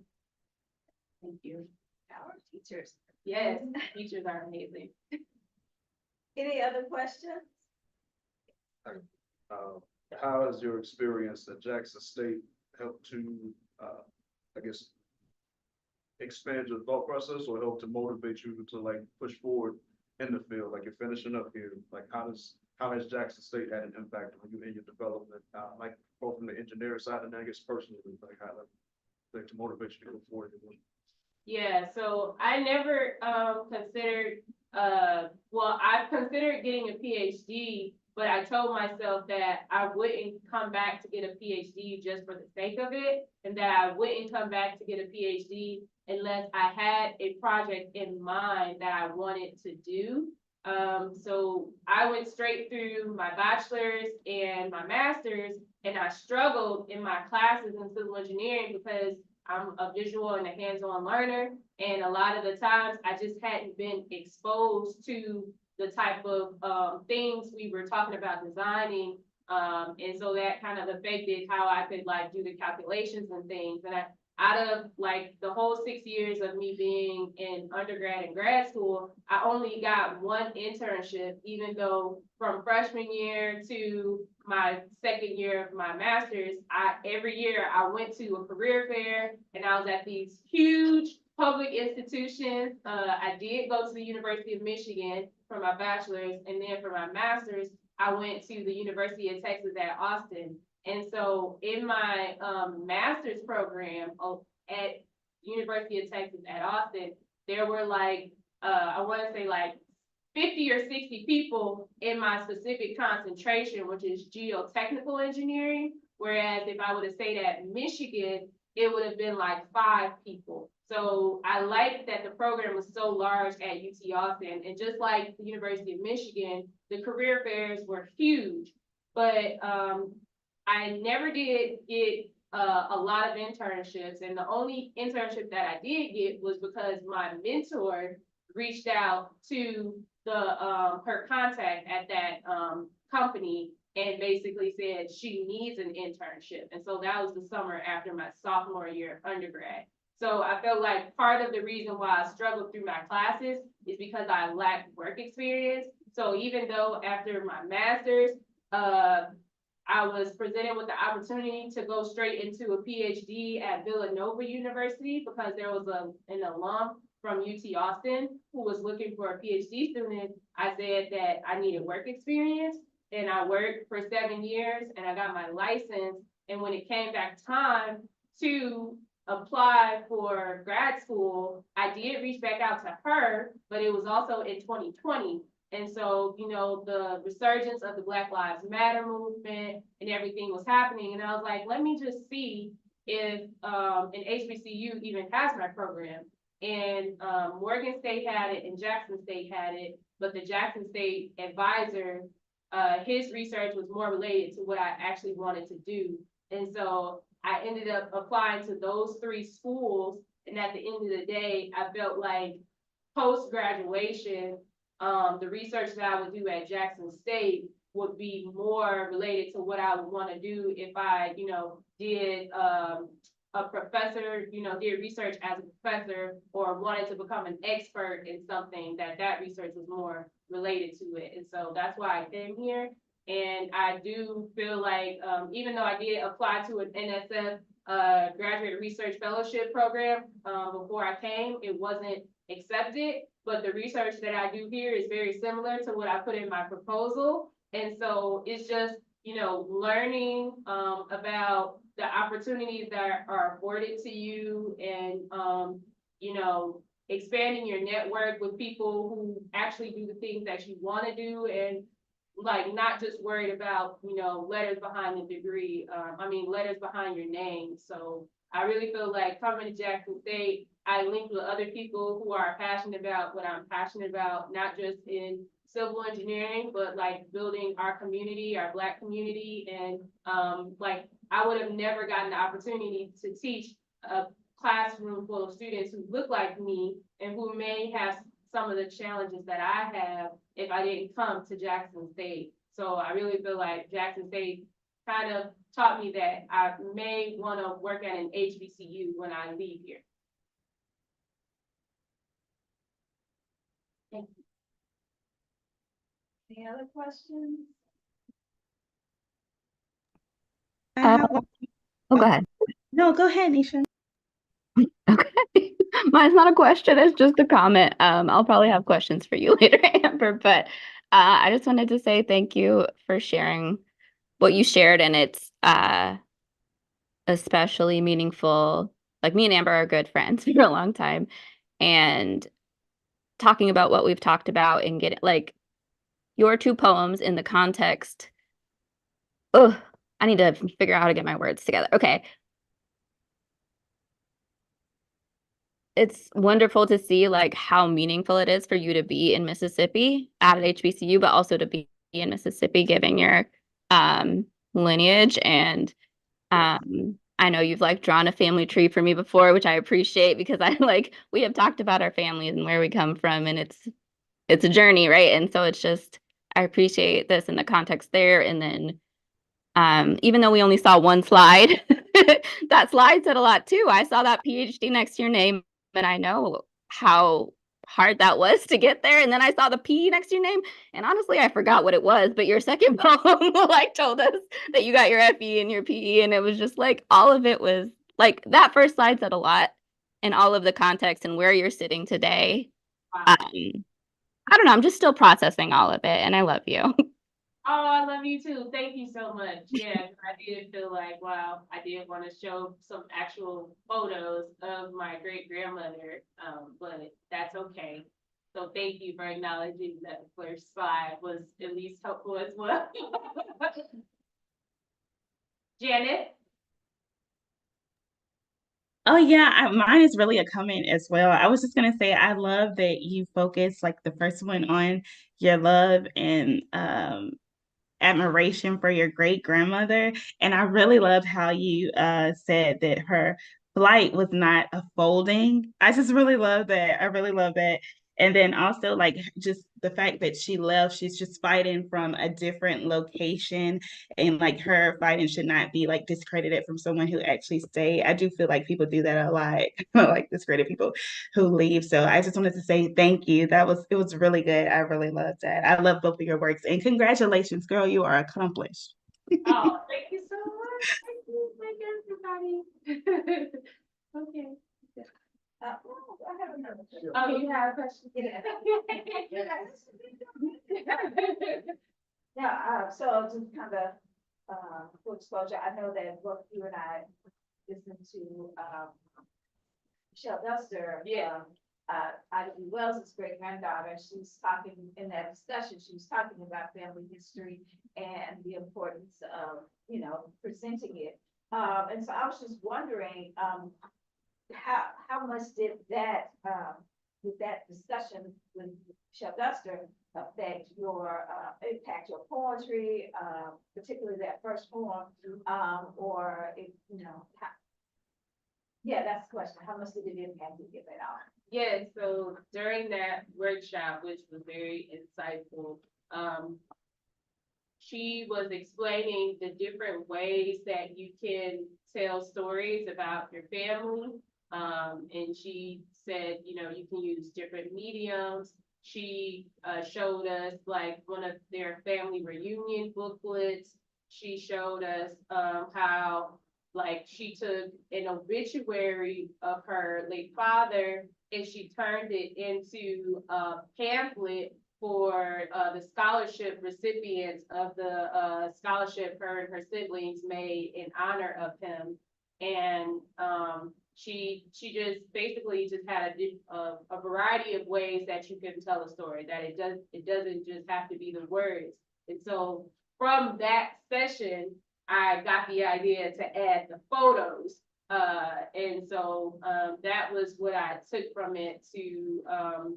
S2: Thank you.
S5: Our teachers.
S2: Yes, teachers are amazing.
S5: Any other questions?
S4: How has your experience at Jackson State helped to, expand your thought process or help to motivate you to like push forward in the field? Like you're finishing up here, like how has Jackson State had an impact on you in your development? Like both from the engineering side and I guess personally, like how to motivate you to go forward?
S2: Yeah, so I never considered, I've considered getting a PhD, but I told myself that I wouldn't come back to get a PhD just for the sake of it, and that I wouldn't come back to get a PhD unless I had a project in mind that I wanted to do. So I went straight through my bachelor's and my master's, and I struggled in my classes in civil engineering because I'm a visual and a hands-on learner. And a lot of the times I just hadn't been exposed to the type of things we were talking about designing. And so that kind of affected how I could like do the calculations and things. And out of like the whole 6 years of me being in undergrad and grad school, I only got one internship, even though from freshman year to my second year of my master's, every year I went to a career fair and I was at these huge public institutions. I did go to the University of Michigan for my bachelor's, and then for my master's, I went to the University of Texas at Austin. And so in my master's program at University of Texas at Austin, there were like, I want to say like 50 or 60 people in my specific concentration, which is geotechnical engineering. Whereas if I would have stayed at Michigan, it would have been like 5 people. So I liked that the program was so large at UT Austin, and just like the University of Michigan, the career fairs were huge, but I never did get a lot of internships, and the only internship that I did get was because my mentor reached out to her contact at that company and basically said she needs an internship. And so that was the summer after my sophomore year of undergrad. So I felt like part of the reason why I struggled through my classes is because I lacked work experience. So even though after my master's, I was presented with the opportunity to go straight into a PhD at Villanova University because there was an alum from UT Austin who was looking for a PhD student. I said that I needed work experience, and I worked for 7 years and I got my license. And when it came back time to apply for grad school, I did reach back out to her, but it was also in 2020. And so, the resurgence of the Black Lives Matter movement and everything was happening. And I was like, let me just see if an HBCU even has my program. And Morgan State had it and Jackson State had it, but the Jackson State advisor, his research was more related to what I actually wanted to do. And so I ended up applying to those 3 schools. And at the end of the day, I felt like post-graduation, the research that I would do at Jackson State would be more related to what I would want to do if I, did a professor, did research as a professor or wanted to become an expert in something, that research was more related to it. And so that's why I came here. And I do feel like, even though I did apply to an NSF graduate research fellowship program before I came, it wasn't accepted. But the research that I do here is very similar to what I put in my proposal. And so it's just, learning about the opportunities that are afforded to you and, expanding your network with people who actually do the things that you want to do, and like not just worried about, letters behind the degree, letters behind your name. So I really feel like coming to Jackson State, I linked with other people who are passionate about what I'm passionate about, not just in civil engineering, but like building our community, our Black community. And like I would have never gotten the opportunity to teach a classroom full of students who look like me and who may have some of the challenges that I have if I didn't come to Jackson State. So I really feel like Jackson State kind of taught me that I may want to work at an HBCU when I leave here. Thank you.
S5: Any other questions?
S3: I
S6: Uh,
S3: have one-
S6: Oh, go ahead.
S3: No, go ahead, Nisha.
S6: Okay. Mine's not a question, it's just a comment. I'll probably have questions for you later, Amber, but I just wanted to say thank you for sharing what you shared, and it's especially meaningful. Like, me and Amber are good friends for a long time, and talking about what we've talked about and getting like your two poems in the context. Oh, I need to figure out how to get my words together. Okay. It's wonderful to see like how meaningful it is for you to be in Mississippi at an HBCU, but also to be in Mississippi, given your lineage. And I know you've like drawn a family tree for me before, which I appreciate, because I like, we have talked about our families and where we come from, and it's a journey, right? And so it's just, I appreciate this in the context there. And then even though we only saw one slide, that slide said a lot too. I saw that PhD next to your name, and I know how hard that was to get there. And then I saw the P next to your name, and honestly, I forgot what it was. But your second poem like told us that you got your FE and your PE, and it was just like all of it was like that first slide said a lot, and all of the context and where you're sitting today.
S2: Wow.
S6: I don't know. I'm just still processing all of it, and I love you.
S2: Oh, I love you too. Thank you so much. Yeah, I did feel like, wow, I did want to show some actual photos of my great grandmother, but that's okay. So thank you for acknowledging that the first slide was at least helpful as well. Janet?
S3: Oh yeah, mine is really a comment as well. I was just gonna say I love that you focus like the first one on your love and admiration for your great grandmother. And I really loved how you said that her flight was not a folding. I just really love that. I really love that. And then also like just the fact that she left, she's just fighting from a different location, and like her fighting should not be like discredited from someone who actually stayed. I do feel like people do that a lot, like discredit people who leave. So I just wanted to say thank you. It was really good. I really loved that. I love both of your works, and congratulations, girl. You are accomplished.
S2: Oh, thank you so much. Thank you, everybody. Okay.
S5: I have another question.
S2: Oh, you have a question?
S5: Yeah. Yeah, so just kind of, full exposure, I know that both you and I listened to, Michelle Duster.
S2: Yeah.
S5: Ida B. Wells' great granddaughter, she's talking, in that discussion, she was talking about family history and the importance of, presenting it. And so I was just wondering, how much did that discussion with Michelle Duster affect your, impact your poetry, particularly that first poem, or if, yeah, that's the question. How much did it impact you, get that out?
S2: Yeah, so during that workshop, which was very insightful, she was explaining the different ways that you can tell stories about your family. And she said, you know, you can use different mediums. She showed us like one of their family reunion booklets. She showed us how like she took an obituary of her late father and she turned it into a pamphlet for the scholarship recipients of the scholarship her and her siblings made in honor of him. And she just basically just had a variety of ways that you can tell a story, that it doesn't just have to be the words. And so from that session, I got the idea to add the photos. And so that was what I took from it to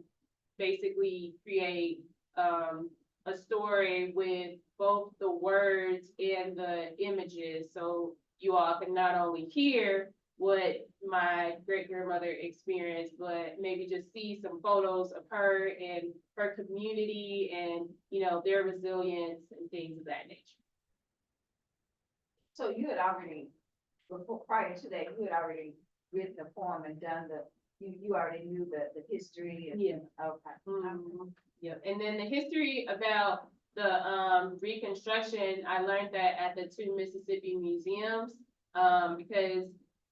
S2: basically create a story with both the words and the images. So you all can not only hear what my great grandmother experienced, but maybe just see some photos of her and her community and, you know, their resilience and things of that nature.
S5: So you had already, before, prior to that, you had already written the poem and done you already knew the history and.
S2: Yeah.
S5: Okay.
S2: Mhm. Yeah, and then the history about the Reconstruction, I learned that at the two Mississippi museums, because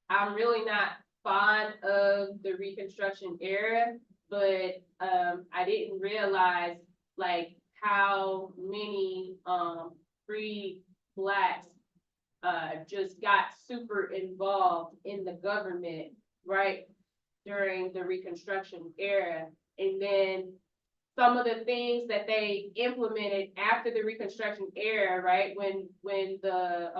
S2: I'm really not fond of the Reconstruction era, but I didn't realize like how many free Blacks just got super involved in the government, right, during the Reconstruction era. And then some of the things that they implemented after the Reconstruction era, right, when the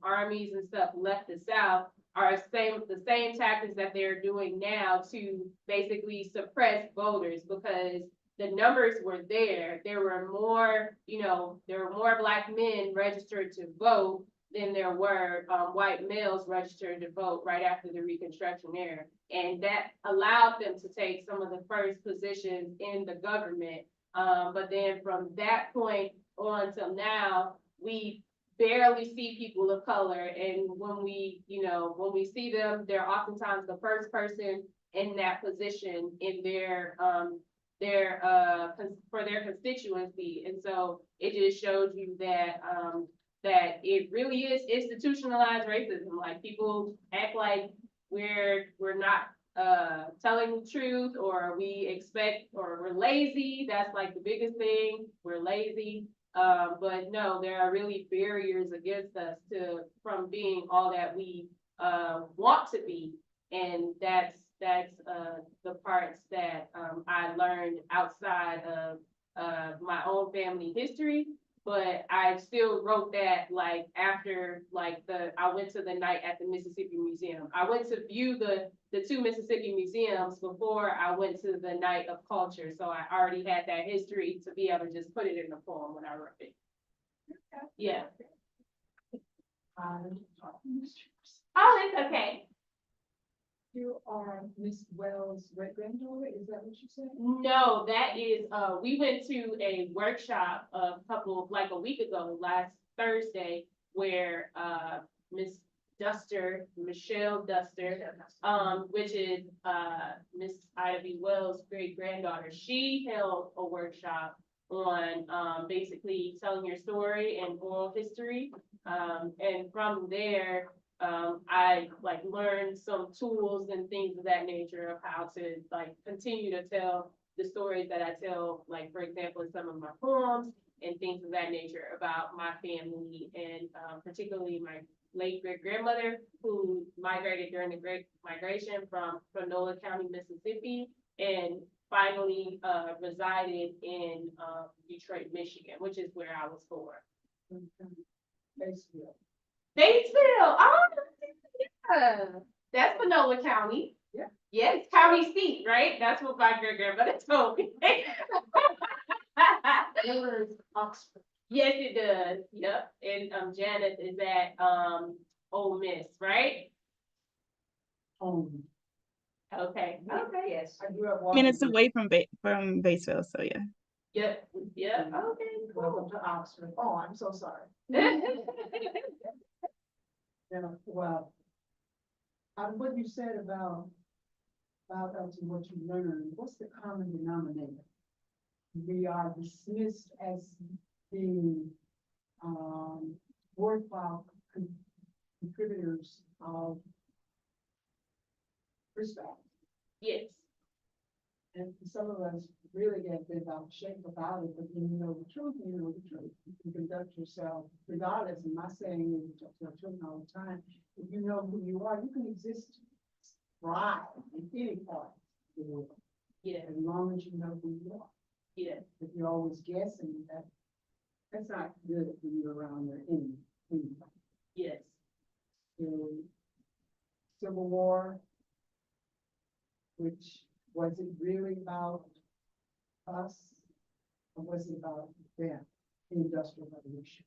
S2: armies and stuff left the South, are the same tactics that they're doing now to basically suppress voters, because the numbers were there. There were more, you know, there were more Black men registered to vote than there were white males registered to vote right after the Reconstruction era. And that allowed them to take some of the first positions in the government. But then from that point on till now, we barely see people of color. And when we, you know, when we see them, they're oftentimes the first person in that position in for their constituency. And so it just shows you that that it really is institutionalized racism. Like people act like we're not telling the truth, or we expect, or we're lazy. That's like the biggest thing. We're lazy. But no, there are really barriers against us from being all that we want to be. And that's the parts that I learned outside of my own family history. But I still wrote that like after like I went to the night at the Mississippi Museum. I went to view the two Mississippi museums before I went to the night of culture. So I already had that history to be able to just put it in the poem when I wrote it. Yeah. Oh, it's okay.
S7: You are Miss Wells' great granddaughter, is that what you said?
S2: No, that is, we went to a workshop like a week ago, last Thursday, where Miss Duster, Michelle Duster, which is Miss Ida B. Wells' great granddaughter, she held a workshop on basically telling your story and oral history. And from there, I like learned some tools and things of that nature of how to like continue to tell the stories that I tell, like for example, in some of my poems and things of that nature about my family, and particularly my late great grandmother, who migrated during the Great Migration from Nola County, Mississippi, and finally resided in Detroit, Michigan, which is where I was born.
S7: Batesville.
S2: Batesville, oh, yeah, that's Panola County.
S7: Yeah.
S2: Yeah, it's county seat, right? That's what my great grandmother told me.
S7: Where is Oxford?
S2: Yes, it does. Yep. And Janet is at Ole Miss, right?
S7: Home.
S2: Okay. Okay.
S5: Yes.
S7: I grew up.
S3: Minutes
S7: walking-
S3: away from Batesville, so yeah.
S2: Yep, yep, okay,
S7: Welcome
S2: cool.
S7: to Oxford. Oh, I'm so sorry. Yeah, well, what you said about us and what you learned, what's the common denominator? We are dismissed as being, worthwhile contributors of respect.
S2: Yes,
S7: And some of us really get bent out of shape about it, but when you know the truth, you know the truth. You can conduct yourself regardless, and my saying is, to our children all the time, if you know who you are, you can exist, thrive in any part of the world,
S2: yeah,
S7: as long as you know who you are.
S2: yeah,
S7: If you're always guessing, that's not good when you're around your enemy.
S2: yes.
S7: The Civil War, which, was it really about us? Or was it about them, the Industrial Revolution?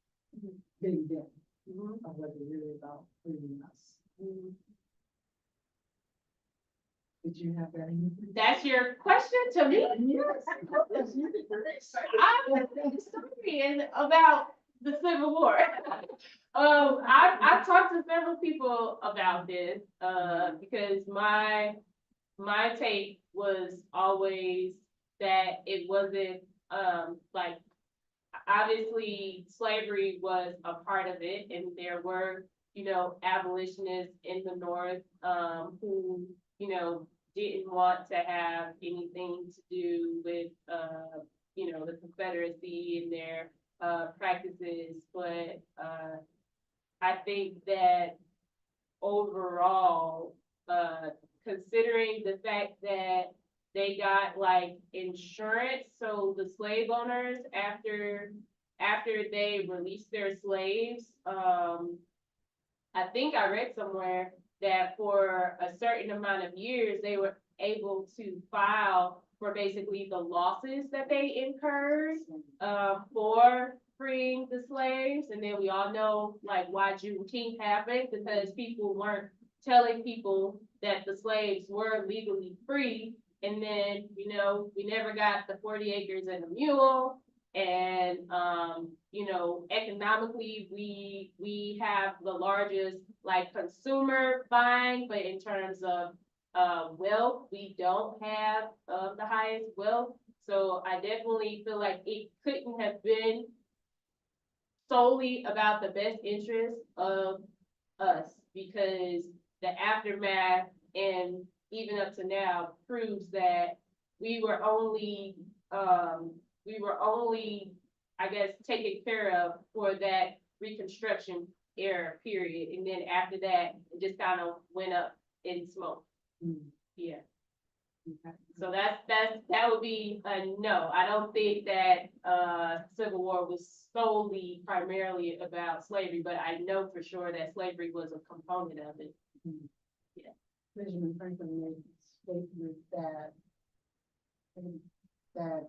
S7: Being them, or was it really about freeing us? Did you have that in you?
S2: That's your question to me?
S7: Yes, you did very excited.
S2: I'm studying about the Civil War. I've talked to several people about this, because my take was always that it wasn't, like, obviously slavery was a part of it, and there were, abolitionists in the North, who, didn't want to have anything to do with, the Confederacy and their, practices, but, I think that overall, considering the fact that they got like insurance, so the slave owners, after they released their slaves, I think I read somewhere that for a certain amount of years, they were able to file for basically the losses that they incurred, for freeing the slaves. And then we all know like why Juneteenth happened, because people weren't telling people that the slaves were legally free. And then, we never got the 40 acres and a mule. And, economically, we have the largest like consumer buying, but in terms of wealth, we don't have the highest wealth. So I definitely feel like it couldn't have been solely about the best interest of us, because the aftermath and even up to now proves that we were only, I guess, taken care of for that Reconstruction era period. And then after that, it just kind of went up in smoke. Yeah.
S7: Okay.
S2: So that would be a no. I don't think that Civil War was solely primarily about slavery, but I know for sure that slavery was a component of it.
S7: Benjamin Franklin made a statement that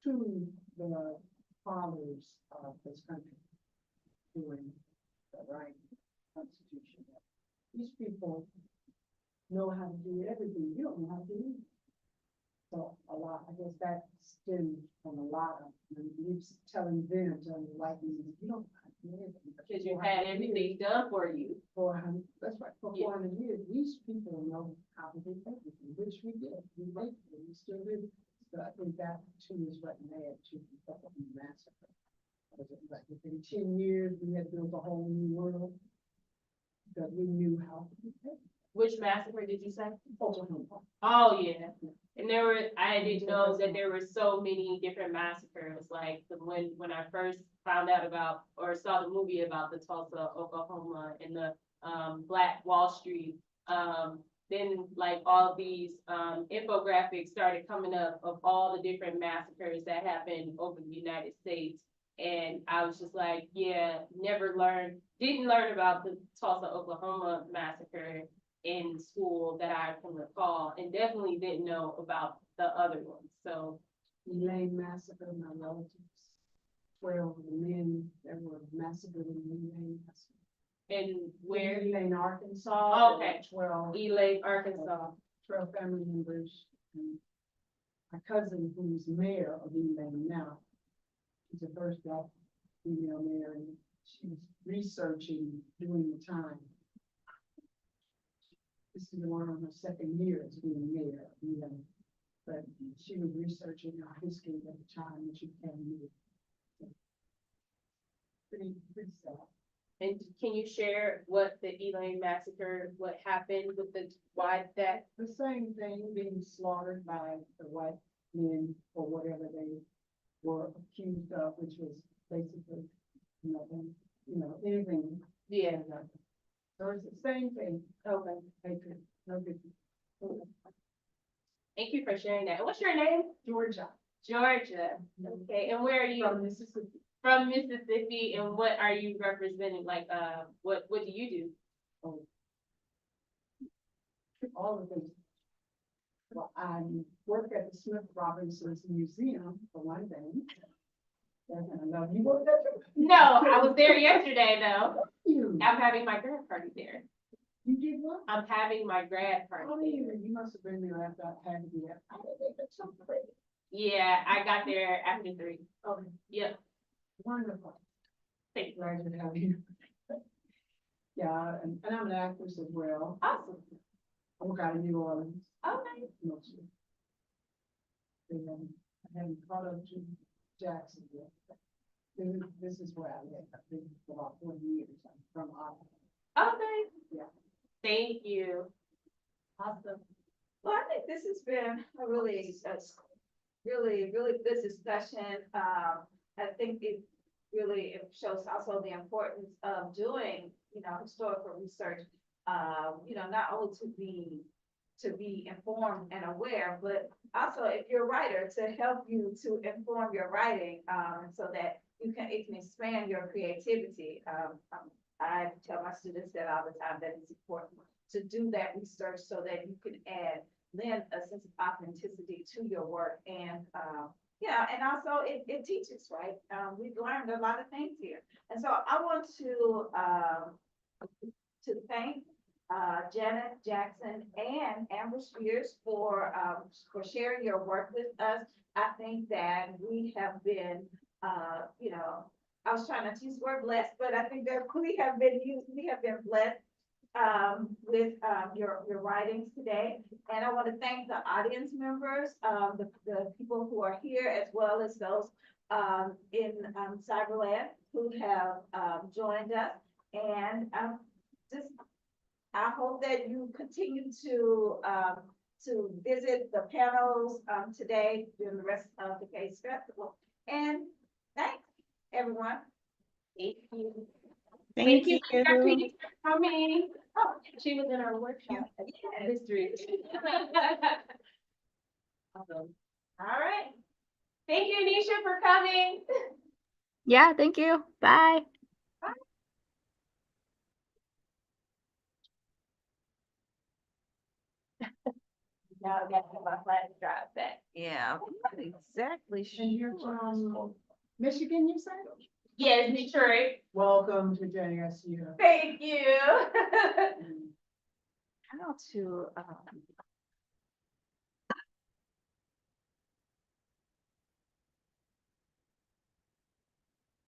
S7: to the fathers of this country during the right constitution, these people know how to do everything. You don't know how to do it. So a lot, I guess that stems from a lot of, telling the white men, you don't know how to do everything.
S2: Because you had everything done for you.
S7: That's right, for
S2: Yeah.
S7: 400 years, these people know how to do everything, which we did, we still do. So I think that too is what led to the massacre. Like within 10 years, we had built a whole new world that we knew how to do everything.
S2: Which massacre did you say?
S7: Oklahoma.
S2: Oh, yeah. And I didn't know that there were so many different massacres, like when I first found out about, or saw the movie about the Tulsa, Oklahoma, and the, Black Wall Street. Then like all these, infographics started coming up of all the different massacres that happened over the United States. And I was just like, yeah, didn't learn about the Tulsa, Oklahoma massacre in school that I can recall, and definitely didn't know about the other ones. So
S7: Elaine massacre, my relatives, 12 of the men that were massacred in Elaine.
S2: and where?
S7: Elaine, Arkansas.
S2: Okay.
S7: 12,
S2: Elaine, Arkansas.
S7: 12 family members. And my cousin who's mayor of Elaine now. She's the first black female mayor, and she's researching during the time. This is the one on her second year as being mayor, you know, but she was researching our history at the time when she became mayor. Pretty sad.
S2: And can you share what the Elaine massacre, what happened with why that?
S7: The same thing, being slaughtered by the white men for whatever they were accused of, which was basically nothing, anything.
S2: Yeah,
S7: So it's the same thing,
S2: okay.
S7: hatred, no different.
S2: Thank you for sharing that. What's your name?
S7: Georgia,
S2: Georgia. Okay, and where are you?
S7: from Mississippi.
S2: From Mississippi, and what are you representing? Like, what do you do?
S7: All of them. Well, I work at the Smith Robinson's Museum, for one thing. And I love you. Work at
S2: No, I was there yesterday though.
S7: you.
S2: I'm having my grad party there.
S7: You did what?
S2: I'm having my grad
S7: Oh,
S2: party there.
S7: you must have been there after I had to be there. I didn't think that's so pretty.
S2: Yeah, I got there after 3.
S7: Oh,
S2: Yep.
S7: wonderful.
S2: Thank you.
S7: Glad to have you. Yeah, and I'm an actress as well.
S2: Awesome.
S7: I work out in New Orleans
S2: Okay.
S7: mostly. And I haven't caught up to Jackson yet. This is where I live. I've been for about 40 years. I'm from Ottawa.
S2: Okay.
S7: Yeah.
S2: Thank you. Awesome.
S5: Well, I think this has been a really good discussion. I think it really shows also the importance of doing, historical research. Not only to be informed and aware, but also if you're a writer, to help you to inform your writing, so that it can expand your creativity. I tell my students that all the time, that it's important to do that research so that you can lend a sense of authenticity to your work. And, and also it teaches, right? We've learned a lot of things here. And so I want to thank Janet Jackson and Amber Spears for sharing your work with us. I think that we have been, I was trying not to use the word blessed, but I think that we have been blessed with your writings today. And I want to thank the audience members, the people who are here, as well as those in Cyberland who have joined us. And I hope that you continue to visit the panels today during the rest of the CASE Festival. And thanks, everyone.
S2: Thank you.
S3: Thank you.
S2: Dr. Phoenix, for coming. Oh, she was in our workshop. History. Awesome. All right. Thank you, Anisha, for coming.
S6: Yeah, thank you. Bye.
S2: Now I got to have my flash drive back.
S5: Yeah, I'm not exactly
S7: And you're from Michigan, you said?
S2: Yes, Detroit.
S7: Welcome to JSU.
S2: Thank you.
S5: How to